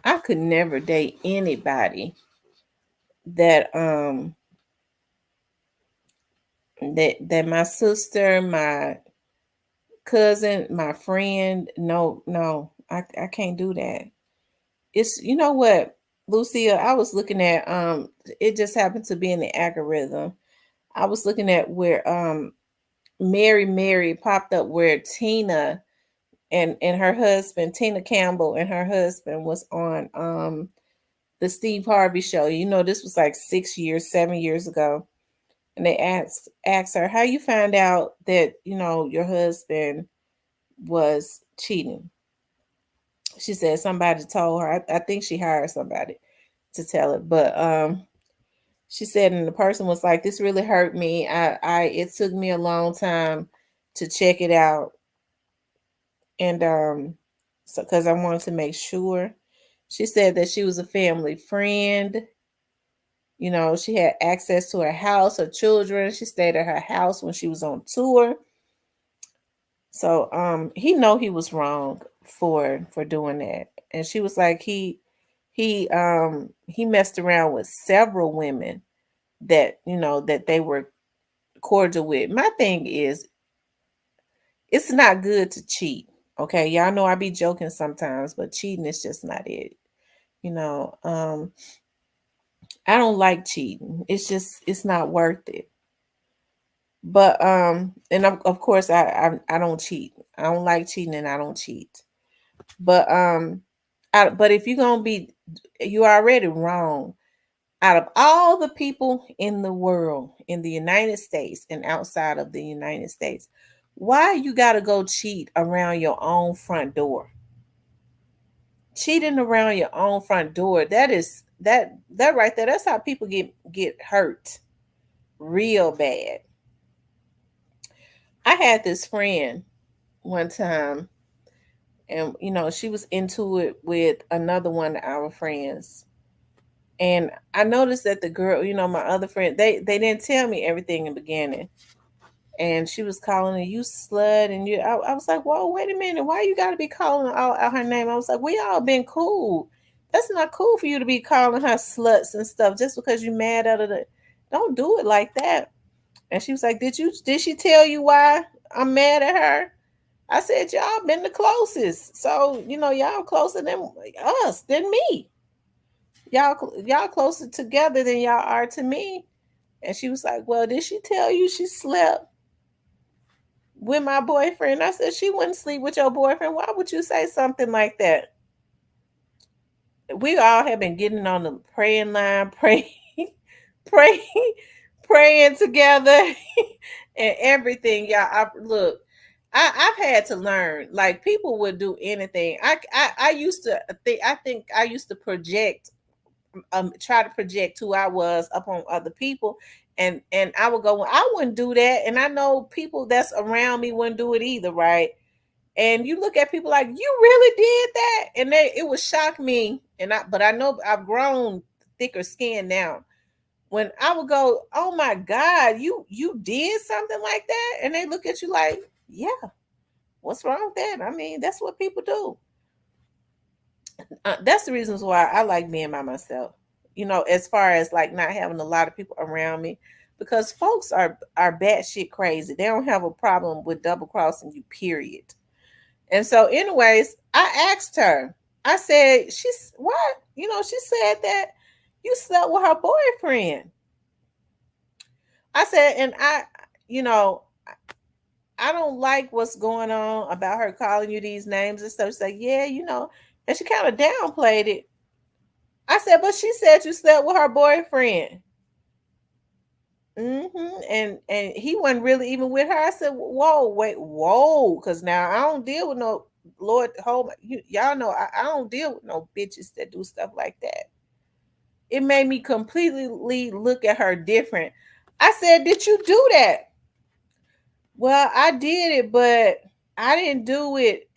S1: I could never date anybody that that my sister, my cousin, my friend. No, no, I can't do that. It's what, Lucia. I was looking at it just happened to be in the algorithm. I was looking at where Mary popped up where Tina and her husband, Tina Campbell and her husband was on the Steve Harvey show. This was like 6 years, 7 years ago. And they asked her, how you find out that, your husband was cheating. She said somebody told her. I think she hired somebody. to tell it. But she said, and the person was like, "This really hurt me. It took me a long time to check it out, and so because I wanted to make sure." She said that she was a family friend. You know, she had access to her house, her children. She stayed at her house when she was on tour. So he know he was wrong for doing that. And she was like he messed around with several women that, you know, that they were cordial with. My thing is, it's not good to cheat. Okay, y'all know I be joking sometimes, but cheating is just not it. You know, I don't like cheating. It's just it's not worth it. But and of course I don't cheat. I don't like cheating and I don't cheat. But but if you're gonna be, you already wrong. Out of all the people in the world, in the United States and outside of the United States, why you gotta go cheat around your own front door? Cheating around your own front door, that is that right there, that's how people get hurt real bad. I had this friend one time, and you know, she was into it with another one of our friends. And I noticed that the girl, you know, my other friend, they didn't tell me everything in the beginning. And she was calling her, "You slut," and I was like, "Whoa, wait a minute, why you got to be calling out her name?" I was like, "We all been cool. That's not cool for you to be calling her sluts and stuff just because you mad at her. Don't do it like that." And she was like, did she tell you why I'm mad at her?" I said, "Y'all been the closest. So, you know, y'all closer than us, than me. Y'all closer together than y'all are to me." And she was like, "Well, did she tell you she slept with my boyfriend?" I said, "She wouldn't sleep with your boyfriend. Why would you say something like that?" We all have been getting on the praying line, praying, praying, praying together, and everything. Y'all, look, I've had to learn. Like, people would do anything. I used to think. I think I used to project, try to project who I was upon other people, and I would go, "Well, I wouldn't do that," and I know people that's around me wouldn't do it either, right? And you look at people like, "You really did that?" And it would shock me. But I know I've grown thicker skin now. When I would go, "Oh my God, you did something like that," and they look at you like, "Yeah, what's wrong with that? I mean, that's what people do." That's the reasons why I like being by myself. You know, as far as like not having a lot of people around me, because folks are batshit crazy. They don't have a problem with double crossing you. Period. And so, anyways, I asked her. I said, "She's what?" You know, she said that you slept with her boyfriend. I said, and you know, I don't like what's going on about her calling you these names and stuff. She's like, "Yeah, you know," and she kind of downplayed it. I said, "But she said you slept with her boyfriend." And he wasn't really even with her. I said, "Whoa, wait, whoa," because now I don't deal with no, Lord, hold y'all know I don't deal with no bitches that do stuff like that. It made me completely look at her different. I said, "Did you do that?" "Well, I did it, but I didn't do it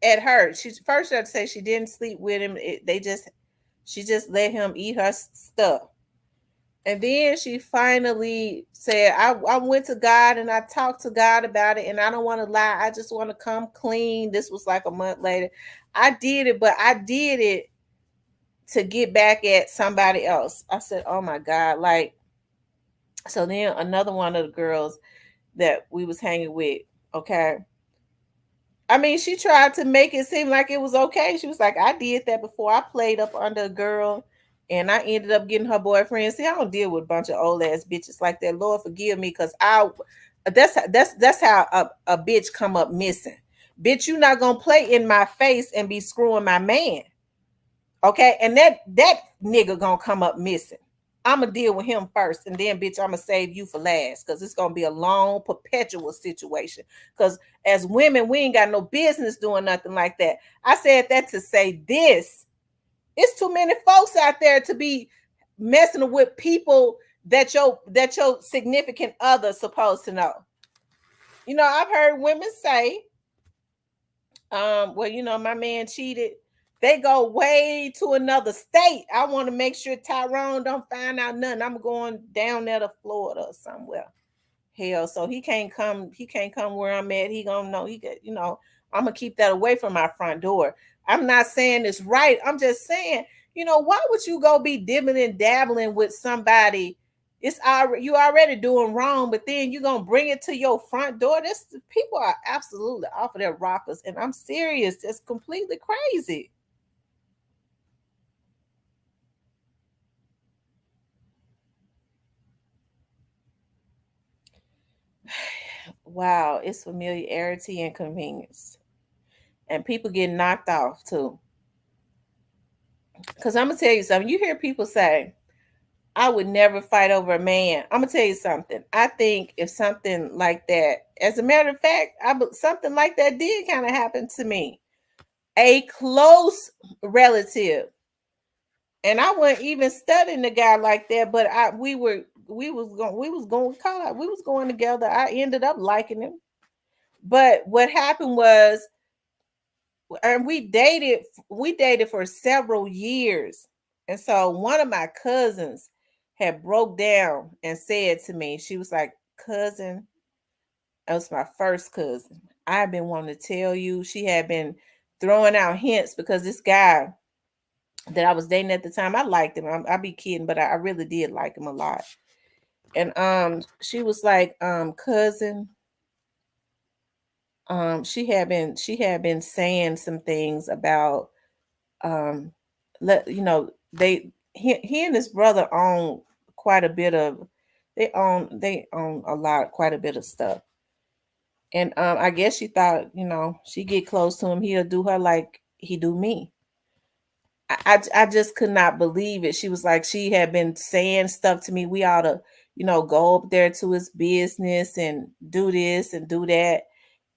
S1: at her." She first had to say she didn't sleep with him. She just let him eat her stuff. And then she finally said, I went to God and I talked to God about it. And I don't want to lie. I just want to come clean." This was like a month later. "I did it, but I did it to get back at somebody else." I said, "Oh my God." Like, so then another one of the girls that we was hanging with, okay. I mean, she tried to make it seem like it was okay. She was like, "I did that before. I played up under a girl and I ended up getting her boyfriend." See, I don't deal with a bunch of old ass bitches like that. Lord forgive me, because that's how a bitch come up missing. Bitch, you not gonna play in my face and be screwing my man. Okay, and that nigga gonna come up missing. I'ma deal with him first, and then bitch, I'ma save you for last, because it's gonna be a long, perpetual situation. Because as women, we ain't got no business doing nothing like that. I said that to say this. It's too many folks out there to be messing with people that your significant other supposed to know. I've heard women say, well, my man cheated. They go way to another state. I want to make sure Tyrone don't find out nothing. I'm going down there to Florida or somewhere. Hell, so he can't come where I'm at. He gonna know he get, I'm gonna keep that away from my front door. I'm not saying it's right. I'm just saying, why would you go be dibbling and dabbling with somebody? It's already, you already doing wrong, but then you're gonna bring it to your front door. This People are absolutely off of their rockers, and I'm serious. It's completely crazy. Wow, it's familiarity and convenience. And people get knocked off too. Because I'm gonna tell you something. You hear people say, I would never fight over a man. I'm gonna tell you something. I think if something like that, as a matter of fact, something like that did kind of happen to me. A close relative, and I wasn't even studying the guy like that, but we was going together. I ended up liking him, but what happened was, and we dated for several years. And so one of my cousins had broke down and said to me, she was like, cousin, that was my first cousin, I've been wanting to tell you. She had been throwing out hints because this guy that I was dating at the time, I liked him. I be kidding, but I really did like him a lot. And she was like, cousin, she had been saying some things about, um he and his brother own quite a bit of, they own a lot, quite a bit of stuff. And I guess she thought, she get close to him, he'll do her like he do me. I just could not believe it. She was like, she had been saying stuff to me. We ought to, go up there to his business and do this and do that.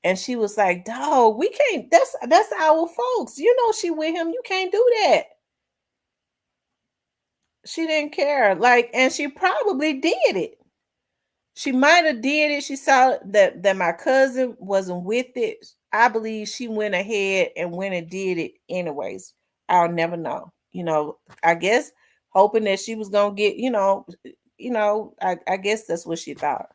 S1: And she was like, dog, we can't, that's our folks. She with him. You can't do that. She didn't care. Like, and she probably did it. She might have did it. She saw that my cousin wasn't with it. I believe she went ahead and went and did it anyways. I'll never know. I guess hoping that she was gonna get, I guess that's what she thought.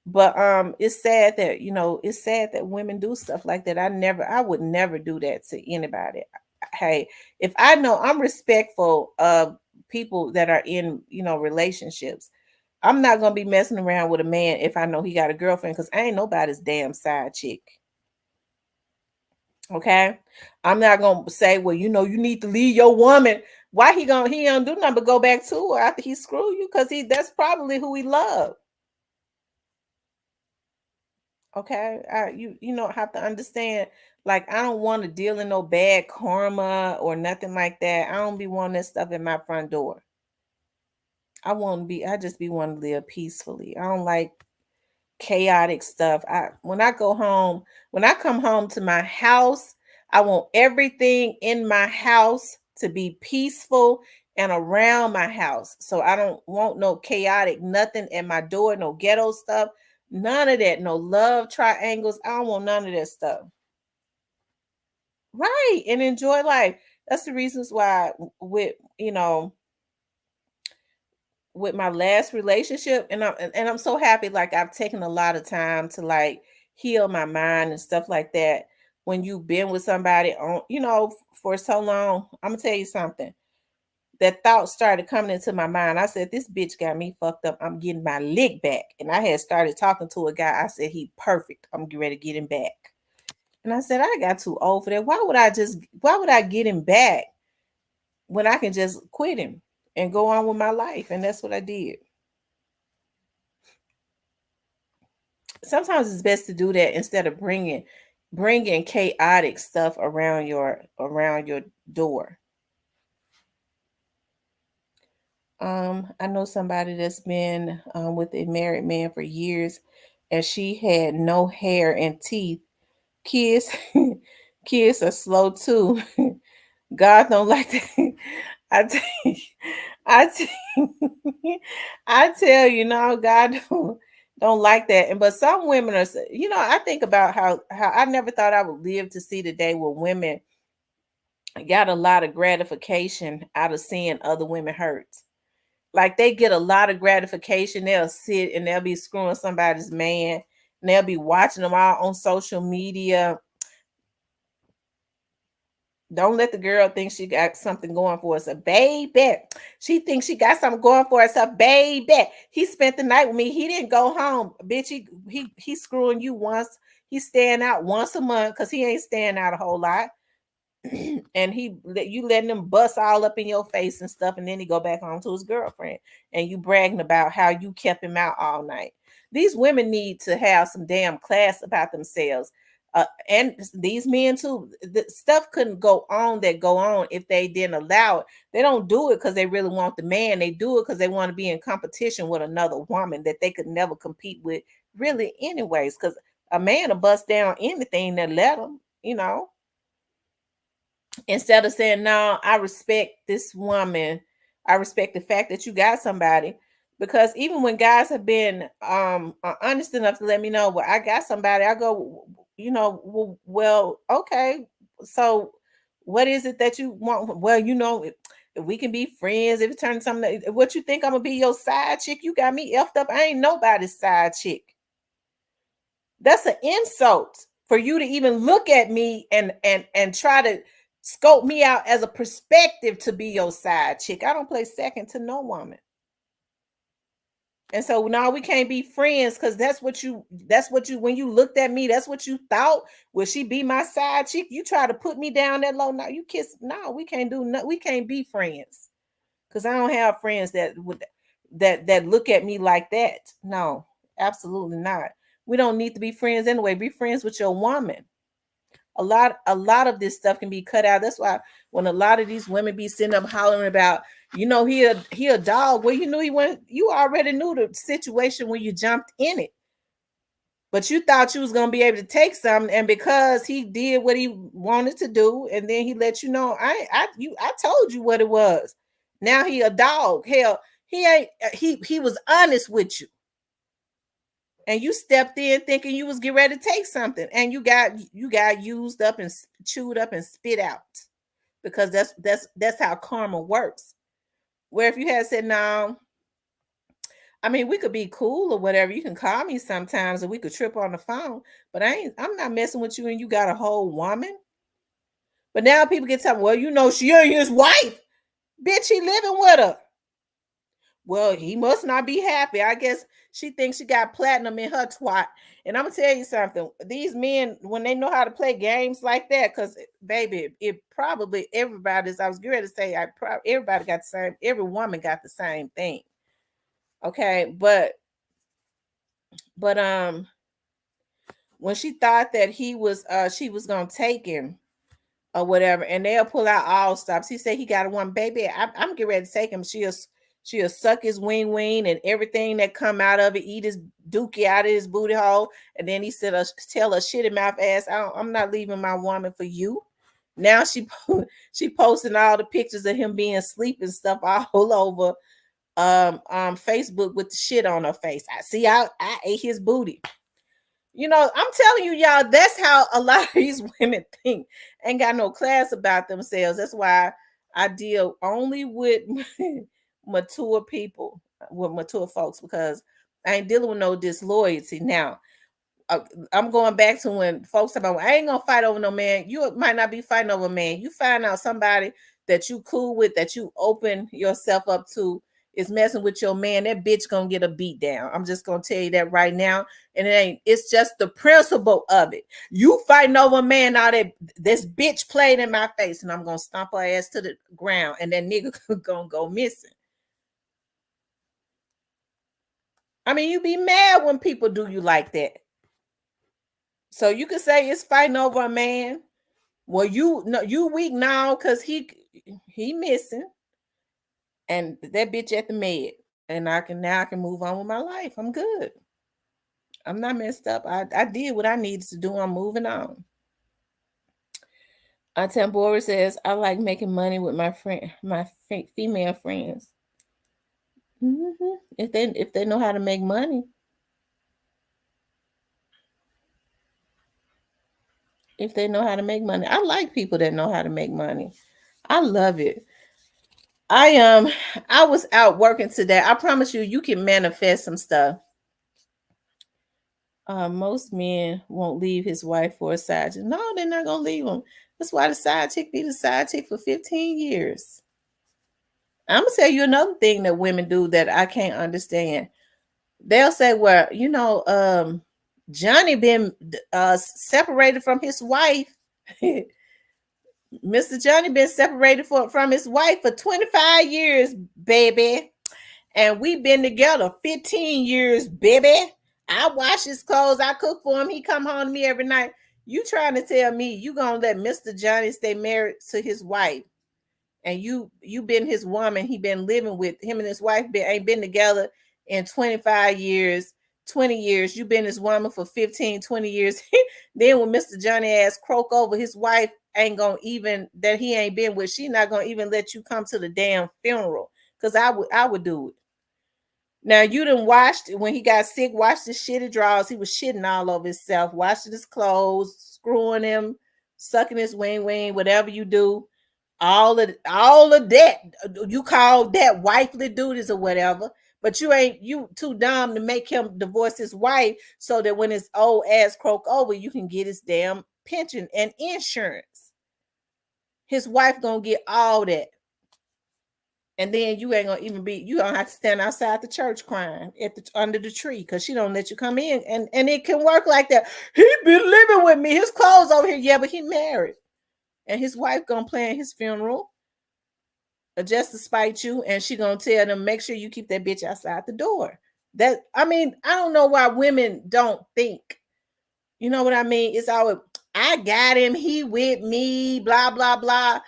S1: But it's sad that women do stuff like that. I would never do that to anybody. Hey, if I know, I'm respectful of people that are in, relationships. I'm not gonna be messing around with a man if I know he got a girlfriend, because I ain't nobody's damn side chick. Okay. I'm not gonna say, well, you need to leave your woman. Why he don't do nothing but go back to her after he screw you? Because that's probably who he loved. Okay. You don't have to understand. Like, I don't want to deal in no bad karma or nothing like that. I don't be wanting that stuff in my front door. I just be wanting to live peacefully. I don't like chaotic stuff. When I come home to my house, I want everything in my house to be peaceful and around my house. So I don't want no chaotic nothing at my door, no ghetto stuff, none of that, no love triangles. I don't want none of that stuff. Right. And enjoy life. That's the reasons why with my last relationship, and I'm so happy, like, I've taken a lot of time to, like, heal my mind and stuff like that. When you've been with somebody on for so long, I'm gonna tell you something, that thought started coming into my mind. I said, this bitch got me fucked up, I'm getting my lick back. And I had started talking to a guy. I said, he perfect, I'm getting ready to get him back. And I said, I got too old for that. Why would I get him back when I can just quit him and go on with my life? And that's what I did. Sometimes it's best to do that instead of bringing chaotic stuff around your door. I know somebody that's been with a married man for years, and she had no hair and teeth. Kids, kids are slow too. God don't like that. I tell, I tell, I tell you, no, God don't like that. And but some women are, I think about how I never thought I would live to see the day where women got a lot of gratification out of seeing other women hurt. Like they get a lot of gratification. They'll sit and they'll be screwing somebody's man, and they'll be watching them all on social media. Don't let the girl think she got something going for us. A baby. She thinks she got something going for herself. Baby. He spent the night with me. He didn't go home. Bitch, he's screwing you once. He's staying out once a month because he ain't staying out a whole lot. And you letting him bust all up in your face and stuff, and then he go back home to his girlfriend, and you bragging about how you kept him out all night. These women need to have some damn class about themselves, and these men too. The stuff couldn't go on that go on if they didn't allow it. They don't do it because they really want the man. They do it because they want to be in competition with another woman that they could never compete with, really, anyways. Because a man will bust down anything that let him. Instead of saying, no, I respect this woman, I respect the fact that you got somebody. Because even when guys have been honest enough to let me know, well, I got somebody, I go, well, okay, so what is it that you want? Well, if we can be friends, if it turns something, what you think I'm gonna be your side chick? You got me effed up. I ain't nobody's side chick. That's an insult for you to even look at me and try to scope me out as a perspective to be your side chick. I don't play second to no woman. And so now we can't be friends because when you looked at me, that's what you thought. Will she be my side chick? You try to put me down that low. Now you kiss. No, we can't do nothing. We can't be friends. Because I don't have friends that look at me like that. No, absolutely not. We don't need to be friends anyway. Be friends with your woman. A lot of this stuff can be cut out. That's why when a lot of these women be sitting up hollering about, he a dog. Well, you already knew the situation when you jumped in it. But you thought you was gonna be able to take something, and because he did what he wanted to do, and then he let you know, I told you what it was. Now he a dog. Hell, he ain't. He was honest with you, and you stepped in thinking you was getting ready to take something, and you got used up and chewed up and spit out, because that's how karma works. Where if you had said no, I mean, we could be cool or whatever. You can call me sometimes, or we could trip on the phone. But I'm not messing with you, and you got a whole woman. But now people get telling, well, she ain't his wife, bitch. He living with her. Well, he must not be happy. I guess she thinks she got platinum in her twat. And I'm gonna tell you something. These men, when they know how to play games like that, because baby, it probably everybody's. I was going to say, everybody got the same. Every woman got the same thing. Okay, but when she thought that she was gonna take him or whatever, and they'll pull out all stops. He said he got a one, baby. I'm getting ready to take him. She'll suck his wing and everything that come out of it, eat his dookie out of his booty hole, and then he said, "Tell her shitty mouth ass, I'm not leaving my woman for you." Now she posting all the pictures of him being asleep and stuff all over Facebook with the shit on her face. I ate his booty. I'm telling you, y'all, that's how a lot of these women think. Ain't got no class about themselves. That's why I deal only with mature people, with mature folks, because I ain't dealing with no disloyalty. Now, uh, I'm going back to when folks talk about, I ain't gonna fight over no man. You might not be fighting over a man. You find out somebody that you cool with, that you open yourself up to, is messing with your man. That bitch gonna get a beat down. I'm just gonna tell you that right now. And it's just the principle of it. You fighting over a man, now that this bitch played in my face, and I'm gonna stomp her ass to the ground, and that nigga gonna go missing. I mean, you be mad when people do you like that. So you could say it's fighting over a man. Well, you weak now because he missing, and that bitch at the med, and I can move on with my life. I'm good. I'm not messed up. I did what I needed to do. I'm moving on. Tambora says, I like making money with my female friends. If they know how to make money. If they know how to make money. I like people that know how to make money. I love it. I was out working today. I promise you, you can manifest some stuff. Most men won't leave his wife for a side chick. No, they're not gonna leave him. That's why the side chick be the side chick for 15 years. I'm gonna tell you another thing that women do that I can't understand. They'll say, "Well, Johnny been separated from his wife." Mr. Johnny been separated from his wife for 25 years, baby. And we've been together 15 years, baby. I wash his clothes, I cook for him, he come home to me every night. You trying to tell me you gonna let Mr. Johnny stay married to his wife, and you been his woman, he been living with him, and his wife ain't been together in 25 years, 20 years. You been his woman for 15, 20 years. Then when Mr. Johnny ass croak over, his wife ain't gonna even, that he ain't been with, she not gonna even let you come to the damn funeral. Because I would do it. Now you done washed, when he got sick, washed his shitty drawers. He was shitting all over himself, washing his clothes, screwing him, sucking his wing, whatever you do. All of that you call that wifely duties or whatever. But you too dumb to make him divorce his wife so that when his old ass croak over, you can get his damn pension and insurance. His wife gonna get all that. And then you ain't gonna even be, you gonna have to stand outside the church crying under the tree because she don't let you come in. And it can work like that. He been living with me, his clothes over here. Yeah, but he married. And his wife gonna plan his funeral just to spite you, and she gonna tell them, make sure you keep that bitch outside the door. I don't know why women don't think. You know what I mean? It's always, I got him, he with me, blah blah blah.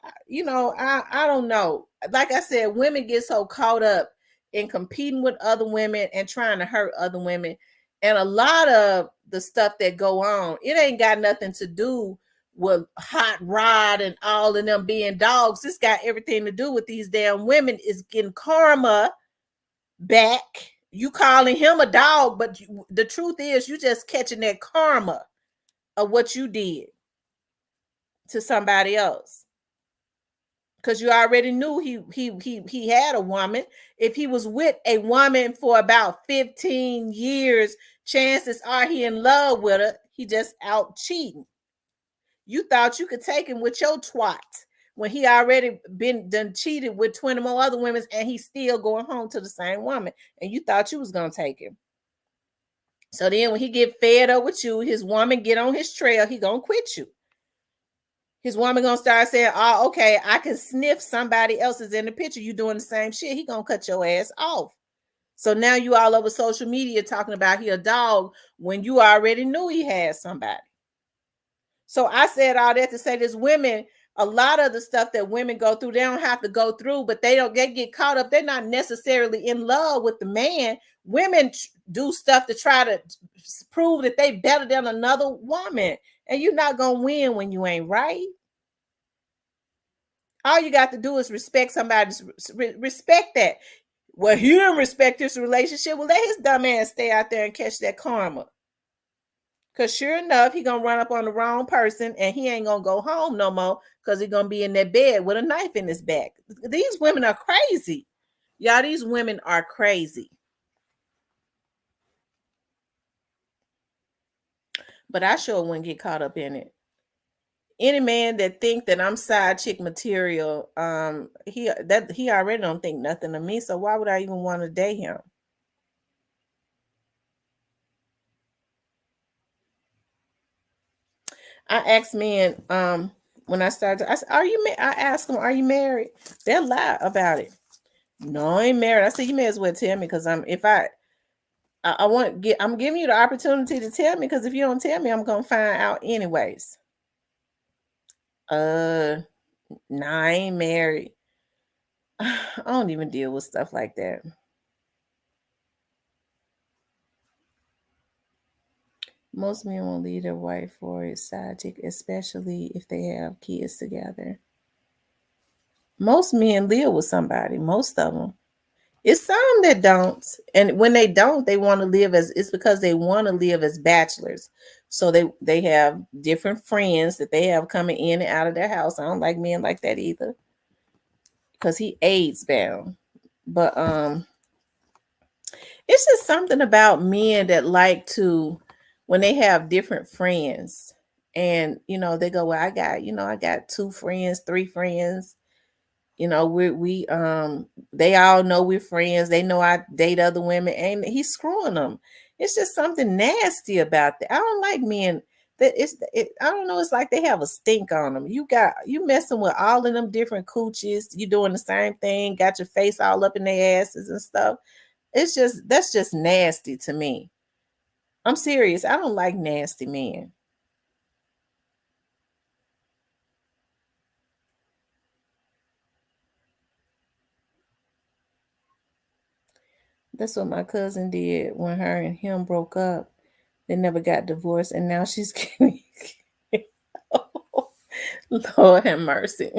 S1: I don't know. Like I said, women get so caught up in competing with other women and trying to hurt other women. And a lot of the stuff that go on, it ain't got nothing to do with Hot Rod and all of them being dogs. It's got everything to do with these damn women is getting karma back. You calling him a dog, but the truth is you just catching that karma of what you did to somebody else. Because you already knew he had a woman. If he was with a woman for about 15 years, chances are he in love with her. He just out cheating. You thought you could take him with your twat when he already been done cheated with 20 more other women, and he's still going home to the same woman. And you thought you was gonna take him. So then when he get fed up with you, his woman get on his trail, he gonna quit you. His woman gonna start saying, "Oh, okay, I can sniff somebody else's in the picture. You doing the same shit." He gonna cut your ass off. So now you all over social media talking about he a dog when you already knew he had somebody. So I said all that to say this: women, a lot of the stuff that women go through, they don't have to go through, but they get caught up. They're not necessarily in love with the man. Women do stuff to try to prove that they better than another woman. And you're not gonna win when you ain't right. All you got to do is respect somebody's respect that. Well, he didn't respect this relationship. Well, let his dumb ass stay out there and catch that karma. Cause sure enough, he gonna run up on the wrong person and he ain't gonna go home no more because he gonna be in that bed with a knife in his back. These women are crazy. Y'all, these women are crazy. But I sure wouldn't get caught up in it. Any man that think that I'm side chick material, he already don't think nothing of me. So why would I even want to date him? I asked men, when I started, I said, "Are you?" I asked them, "Are you married?" They'll lie about it. No, I ain't married. I said, "You may as well tell me, because I want get. I'm giving you the opportunity to tell me, because if you don't tell me, I'm gonna find out anyways." Nah, I ain't married. I don't even deal with stuff like that. Most men won't leave their wife for a side chick, especially if they have kids together. Most men live with somebody, most of them. It's some that don't. And when they don't, they want to live as it's because they want to live as bachelors. So they have different friends that they have coming in and out of their house. I don't like men like that either. Because he AIDS bound. But it's just something about men that like to when they have different friends and they go, well, I got two friends, three friends. They all know we're friends. They know I date other women, and he's screwing them. It's just something nasty about that. I don't like men that I don't know. It's like they have a stink on them. You messing with all of them different coochies. You doing the same thing. Got your face all up in their asses and stuff. That's just nasty to me. I'm serious. I don't like nasty men. That's what my cousin did when her and him broke up. They never got divorced, and now she's getting. Lord have mercy.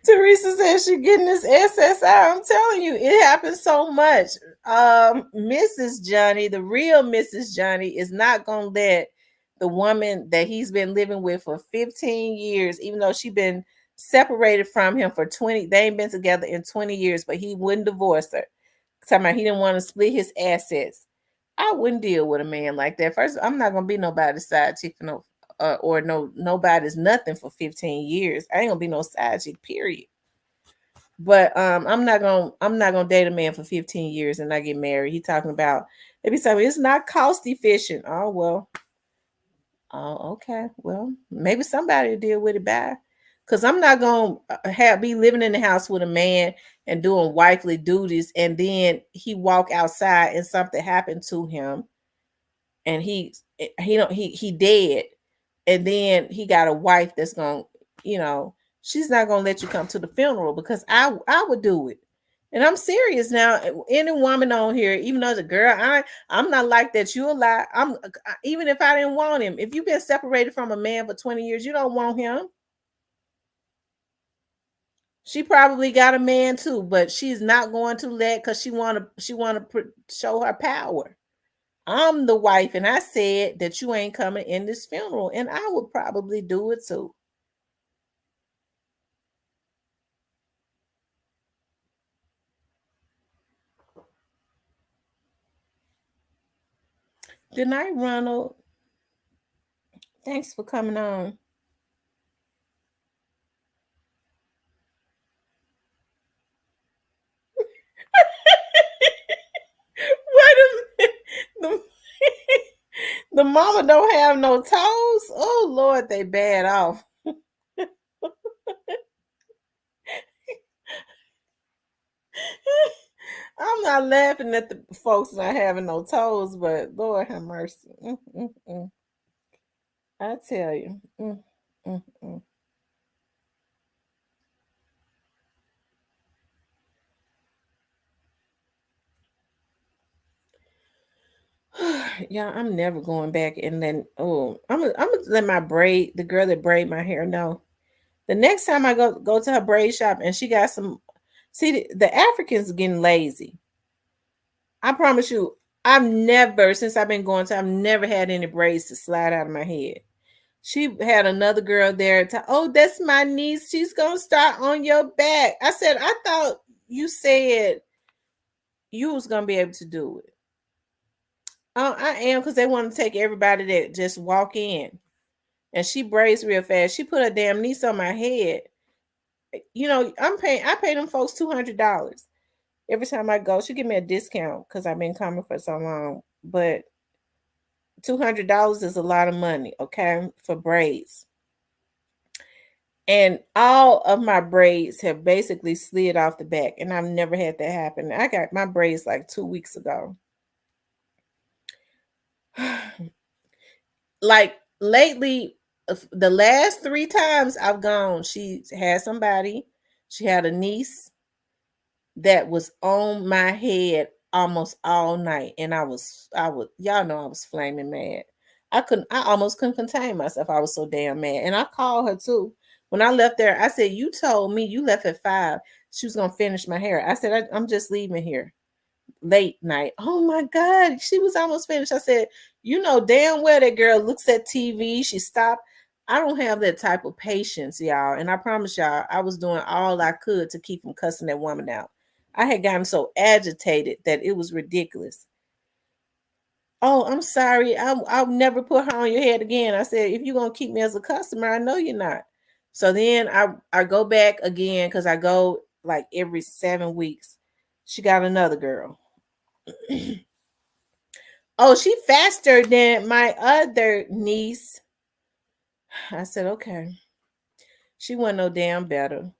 S1: Teresa says she getting this SSI. I'm telling you, it happens so much. Mrs. Johnny, the real Mrs. Johnny, is not gonna let the woman that he's been living with for 15 years, even though she been separated from him for 20, they ain't been together in 20 years, but he wouldn't divorce her. Talking about he didn't want to split his assets. I wouldn't deal with a man like that. First, I'm not gonna be nobody's side chick for no or nobody's nothing for 15 years. I ain't gonna be no side chick, period. But I'm not gonna date a man for 15 years and not get married. He talking about maybe something it's not cost efficient. Oh well. Oh, okay. Well, maybe somebody will deal with it by. Cause I'm not gonna be living in the house with a man and doing wifely duties, and then he walk outside and something happened to him, and he don't he dead, and then he got a wife that's gonna, you know, she's not gonna let you come to the funeral because I would do it. And I'm serious now. Any woman on here, even though the girl, I'm not like that. You a lie. Even if I didn't want him. If you've been separated from a man for 20 years, you don't want him. She probably got a man too, but she's not going to let because she want to show her power. I'm the wife, and I said that you ain't coming in this funeral, and I would probably do it too. Good night, Ronald. Thanks for coming on. Wait a minute. The, the mama don't have no toes. Oh Lord, they bad off. I'm not laughing at the folks not having no toes, but Lord have mercy. I tell you. Mm, mm. Yeah, I'm never going back. And then, I'm gonna let my braid the girl that braid my hair know. The next time I go to her braid shop and she got some. See, the Africans are getting lazy. I promise you, since I've been going to, I've never had any braids to slide out of my head. She had another girl there to, oh, that's my niece. She's gonna start on your back. I said, I thought you said you was gonna be able to do it. Oh, I am because they want to take everybody that just walk in. And she braids real fast. She put her damn niece on my head. I pay them folks $200 every time I go. She give me a discount because I've been coming for so long. But $200 is a lot of money, okay, for braids. And all of my braids have basically slid off the back, and I've never had that happen. I got my braids like 2 weeks ago. Like lately, the last three times I've gone, she had somebody, she had a niece that was on my head almost all night, and I was y'all know I was flaming mad. I almost couldn't contain myself. I was so damn mad. And I called her too. When I left there, I said, "You told me you left at 5. She was gonna finish my hair." I said, I'm just leaving here late night. Oh my God, she was almost finished. I said, you know damn well that girl looks at TV. She stopped. I don't have that type of patience, y'all. And I promise y'all, I was doing all I could to keep from cussing that woman out. I had gotten so agitated that it was ridiculous. Oh, I'm sorry. I'll never put her on your head again. I said, if you're gonna keep me as a customer, I know you're not. So then I go back again because I go like every 7 weeks. She got another girl. Oh, she faster than my other niece. I said, okay. She wasn't no damn better.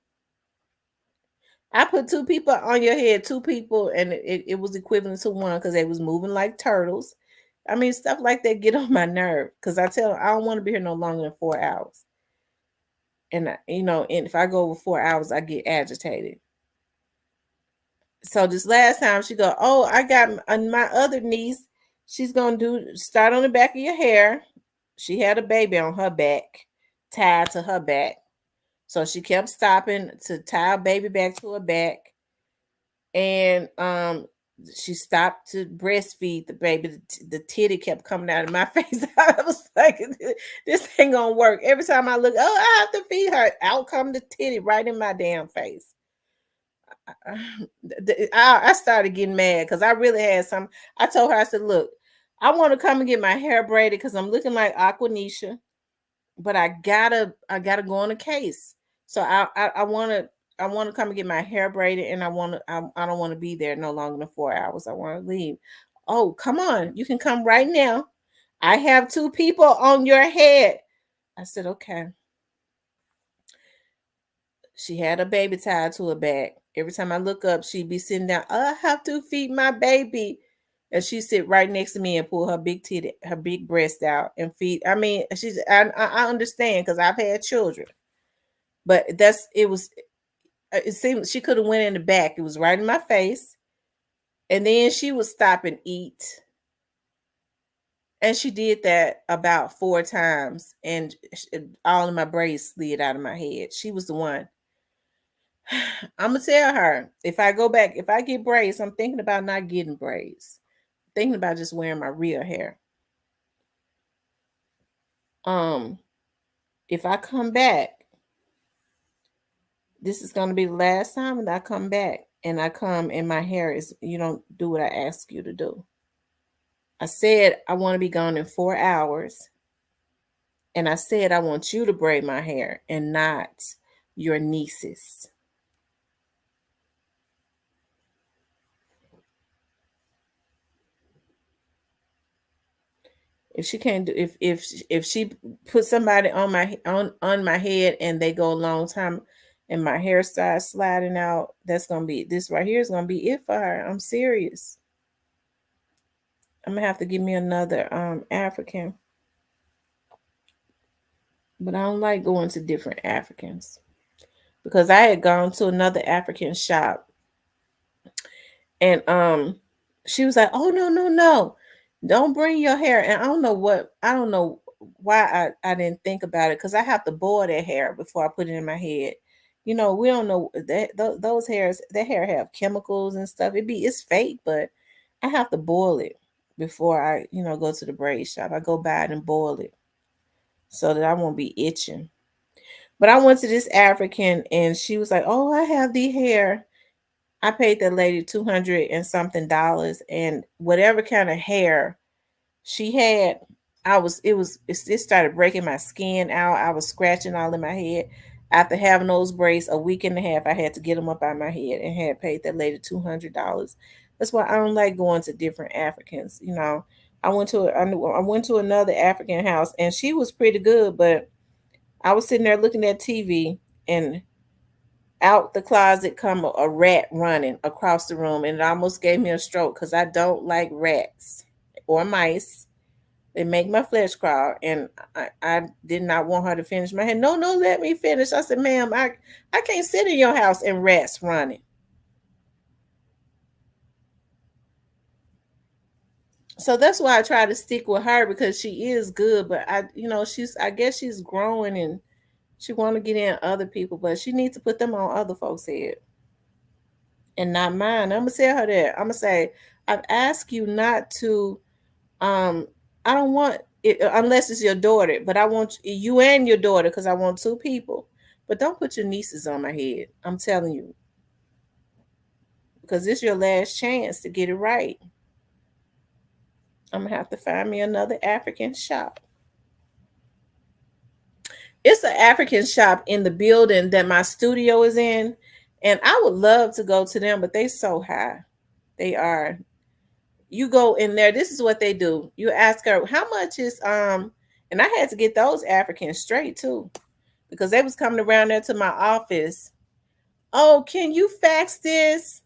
S1: I put two people on your head, two people, and it was equivalent to one because they was moving like turtles. I mean, stuff like that get on my nerve because I tell them I don't want to be here no longer than 4 hours. And and if I go over 4 hours, I get agitated. So this last time she go, oh, I got my other niece. She's gonna start on the back of your hair. She had a baby on her back, tied to her back. So she kept stopping to tie a baby back to her back. And she stopped to breastfeed the baby. The titty kept coming out of my face. I was like, this ain't gonna work. Every time I look, oh, I have to feed her. Out come the titty right in my damn face. I started getting mad because I really had some. I told her, I said, look, I want to come and get my hair braided because I'm looking like Aquanisha, but I gotta go on a case. So I want to come and get my hair braided, and I don't want to be there no longer than 4 hours. I want to leave. Oh, come on, you can come right now. I have two people on your head. I said, okay. She had a baby tied to her back. Every time I look up, she'd be sitting down. Oh, I have to feed my baby. And she sit right next to me and pull her big titty, her big breast out and feed. I mean, I understand because I've had children, but it seemed she could have went in the back. It was right in my face, and then she would stop and eat, and she did that about 4 times, and all of my braids slid out of my head. She was the one. I'm gonna tell her if I go back, if I get braids, I'm thinking about not getting braids. Thinking about just wearing my real hair. Um, if I come back, this is gonna be the last time that I come back, and I come and my hair is you don't do what I ask you to do. I said I want to be gone in 4 hours, and I said I want you to braid my hair and not your nieces. If she can't do if she put somebody on my head and they go a long time and my hair starts sliding out, that's gonna be this right here is gonna be it for her. I'm serious. I'm gonna have to give me another African, but I don't like going to different Africans because I had gone to another African shop and she was like, "Oh no, no, no. Don't bring your hair." And I don't know why I didn't think about it cuz I have to boil that hair before I put it in my head. We don't know that those hairs, that hair have chemicals and stuff. It's fake, but I have to boil it before I go to the braid shop. I go buy it and boil it so that I won't be itching. But I went to this African and she was like, "Oh, I have the hair." I paid that lady 200 and something dollars, and whatever kind of hair she had, it started breaking my skin out. I was scratching all in my head. After having those braids a week and a half, I had to get them up out of my head and had paid that lady $200. That's why I don't like going to different Africans. I went to another African house and she was pretty good, but I was sitting there looking at TV and out the closet come a rat running across the room, and it almost gave me a stroke because I don't like rats or mice. They make my flesh crawl, and I did not want her to finish my hair. No, no, let me finish. I said, ma'am, I can't sit in your house and rats running. So that's why I try to stick with her because she is good, but I guess she's growing and she want to get in other people, but she needs to put them on other folks' head and not mine. I'm gonna tell her that. I'm gonna say, I've asked you not to. Um, I don't want it unless it's your daughter, but I want you and your daughter because I want two people. But don't put your nieces on my head. I'm telling you because it's your last chance to get it right. I'm gonna have to find me another African shop. It's an African shop in the building that my studio is in, and I would love to go to them, but they so high. They are. You go in there. This is what they do. You ask her how much is and I had to get those Africans straight too because they was coming around there to my office. Oh, can you fax this?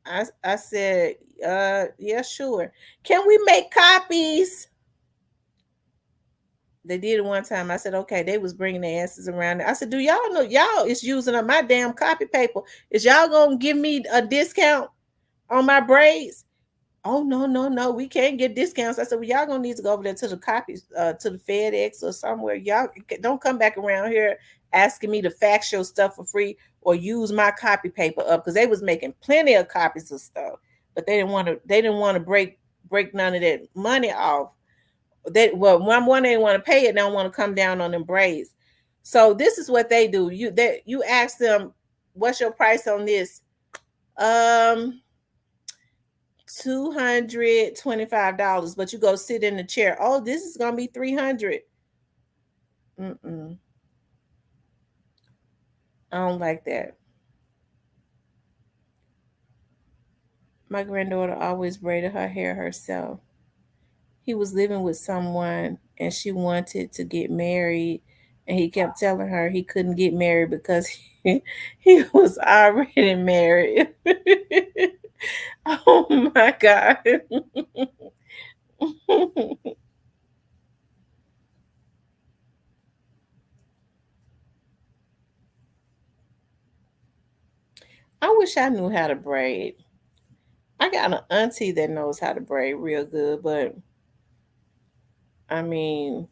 S1: I said, yeah, sure. Can we make copies? They did it one time. I said, okay. They was bringing their asses around there. I said, do y'all know y'all is using up my damn copy paper? Is y'all gonna give me a discount on my braids? Oh, no, no, no, we can't get discounts. I said, well, y'all gonna need to go over there to the copies, to the FedEx or somewhere. Y'all don't come back around here asking me to fax your stuff for free or use my copy paper up because they was making plenty of copies of stuff, but they didn't want to break none of that money off. One they didn't want to pay it, they don't want to come down on them braids. So this is what they do. You ask them, what's your price on this? Um $225, but you go sit in the chair. Oh, this is gonna be 300. Mm-mm. I don't like that. My granddaughter always braided her hair herself. He was living with someone and she wanted to get married, and he kept telling her he couldn't get married because he was already married. Oh my God. I wish I knew how to braid. I got an auntie that knows how to braid real good, but I mean,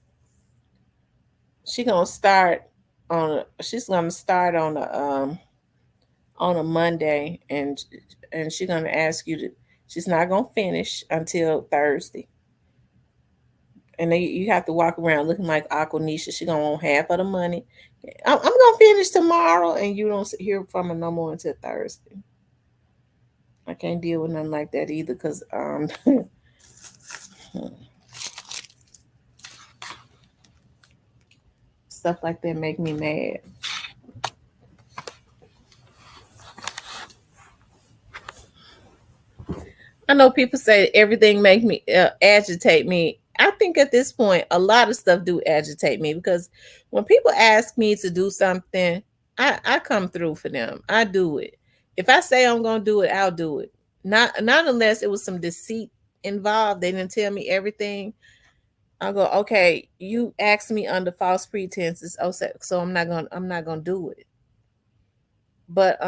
S1: she gonna start she's gonna start on a Monday, and she's gonna ask you to. She's not gonna finish until Thursday, and then you have to walk around looking like Aquanisha. She gonna want half of the money. I'm gonna finish tomorrow, and you don't hear from her no more until Thursday. I can't deal with nothing like that either, cause stuff like that make me mad. I know people say everything make me agitate me. I think at this point, a lot of stuff do agitate me because when people ask me to do something, I come through for them. I do it. If I say I'm gonna do it, I'll do it. Not unless it was some deceit involved. They didn't tell me everything. I'll go, okay, you asked me under false pretenses. Oh, so I'm not gonna do it. But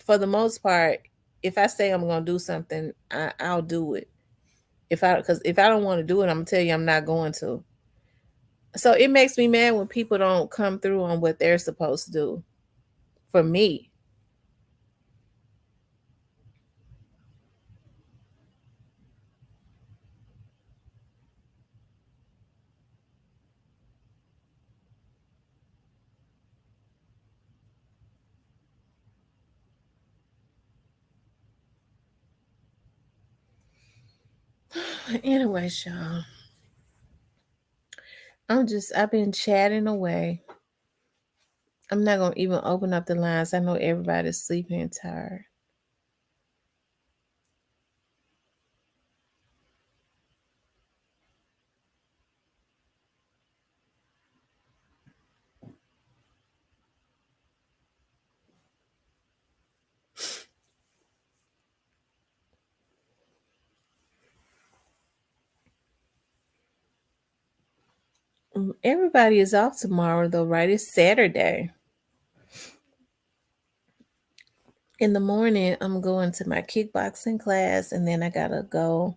S1: for the most part, if I say I'm gonna do something, I'll do it. If I don't want to do it, I'm gonna tell you I'm not going to. So it makes me mad when people don't come through on what they're supposed to do for me. Anyway, y'all, I've been chatting away. I'm not gonna even open up the lines. I know everybody's sleeping and tired. Everybody is off tomorrow though, right? It's Saturday. In the morning, I'm going to my kickboxing class, and then I gotta go.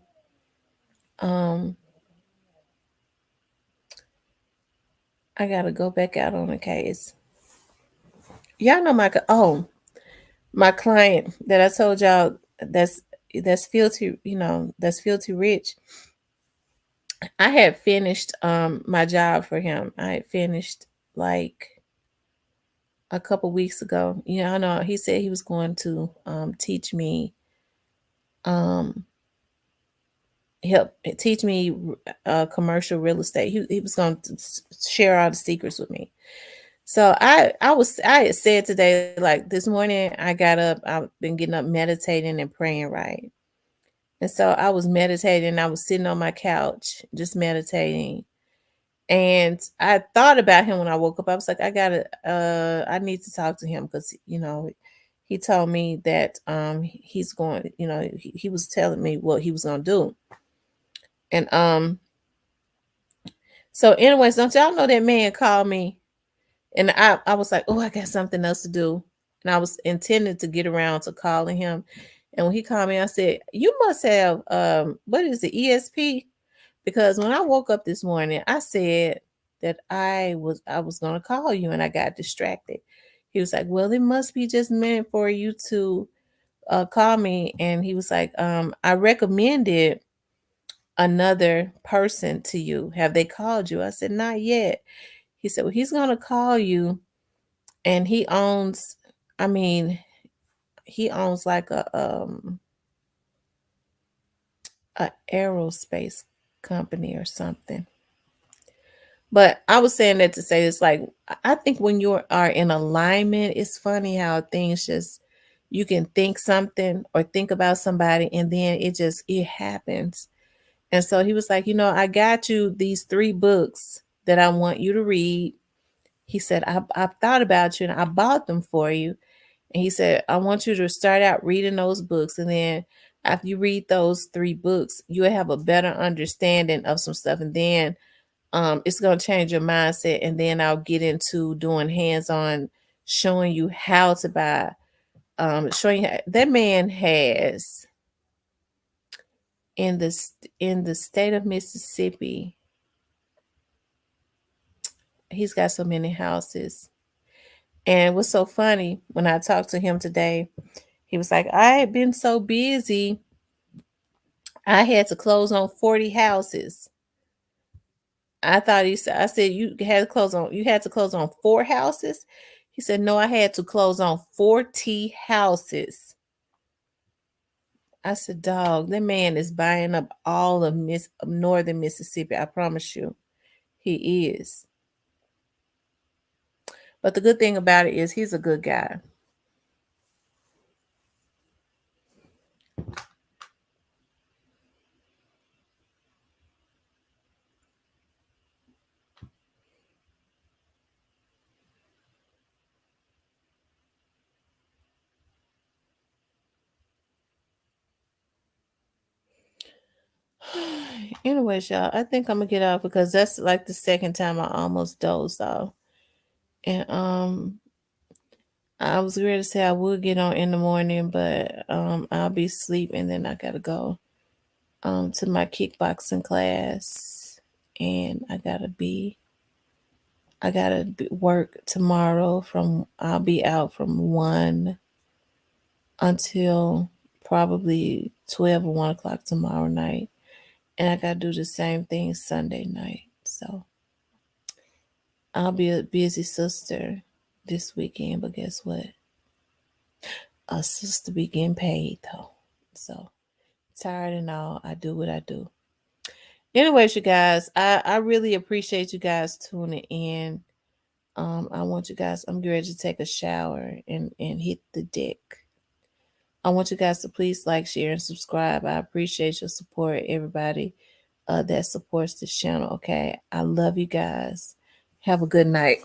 S1: Um, I gotta go back out on the case. Y'all know my client that I told y'all that's filthy, that's filthy rich. I had finished my job for him. I had finished like a couple weeks ago. I know he said he was going to teach me um help teach me commercial real estate. He was going to share all the secrets with me. So I had said today, like this morning, I got up. I've been getting up, meditating and praying, right? And so I was meditating. I was sitting on my couch, just meditating, and I thought about him when I woke up. I was like, I need to talk to him because he told me that he's going. He was telling me what he was gonna do, and so anyways, don't y'all know that man called me. And I was like, oh, I got something else to do. And I was intending to get around to calling him. And when he called me, I said, you must have what is it, ESP? Because when I woke up this morning, I said that I was gonna call you and I got distracted. He was like, well, it must be just meant for you to call me. And he was like, I recommended another person to you. Have they called you? I said, not yet. He said, well, he's gonna call you, and I mean, he owns like a aerospace company or something. But I was saying that to say it's like I think when you are in alignment, it's funny how things just you can think something or think about somebody and then it happens. And so he was like, I got you these 3 books that I want you to read. He said, I've thought about you and I bought them for you. And he said, I want you to start out reading those books. And then after you read those 3 books, you'll have a better understanding of some stuff. And then it's going to change your mindset. And then I'll get into doing hands-on, showing you how to buy, showing you that man has in the state of Mississippi, he's got so many houses. And what's so funny, when I talked to him today, he was like, I had been so busy I had to close on 40 houses. I said, you had to close on 4 houses. He said, no, I had to close on 40 houses. I said, dog, that man is buying up all of northern Mississippi. I promise you, he is. But the good thing about it is he's a good guy. Anyways, y'all, I think I'm gonna get off because that's like the second time I almost dozed off. And I was ready to say I would get on in the morning, but I'll be asleep and then I gotta go to my kickboxing class and work tomorrow I'll be out from 1 until probably 12 or 1 o'clock tomorrow night. And I gotta do the same thing Sunday night. So I'll be a busy sister this weekend, but guess what? A sister be getting paid though. So tired and all, I do what I do. Anyways, you guys, I really appreciate you guys tuning in. I'm ready to take a shower and hit the deck. I want you guys to please like, share, and subscribe. I appreciate your support, everybody that supports this channel. Okay, I love you guys. Have a good night.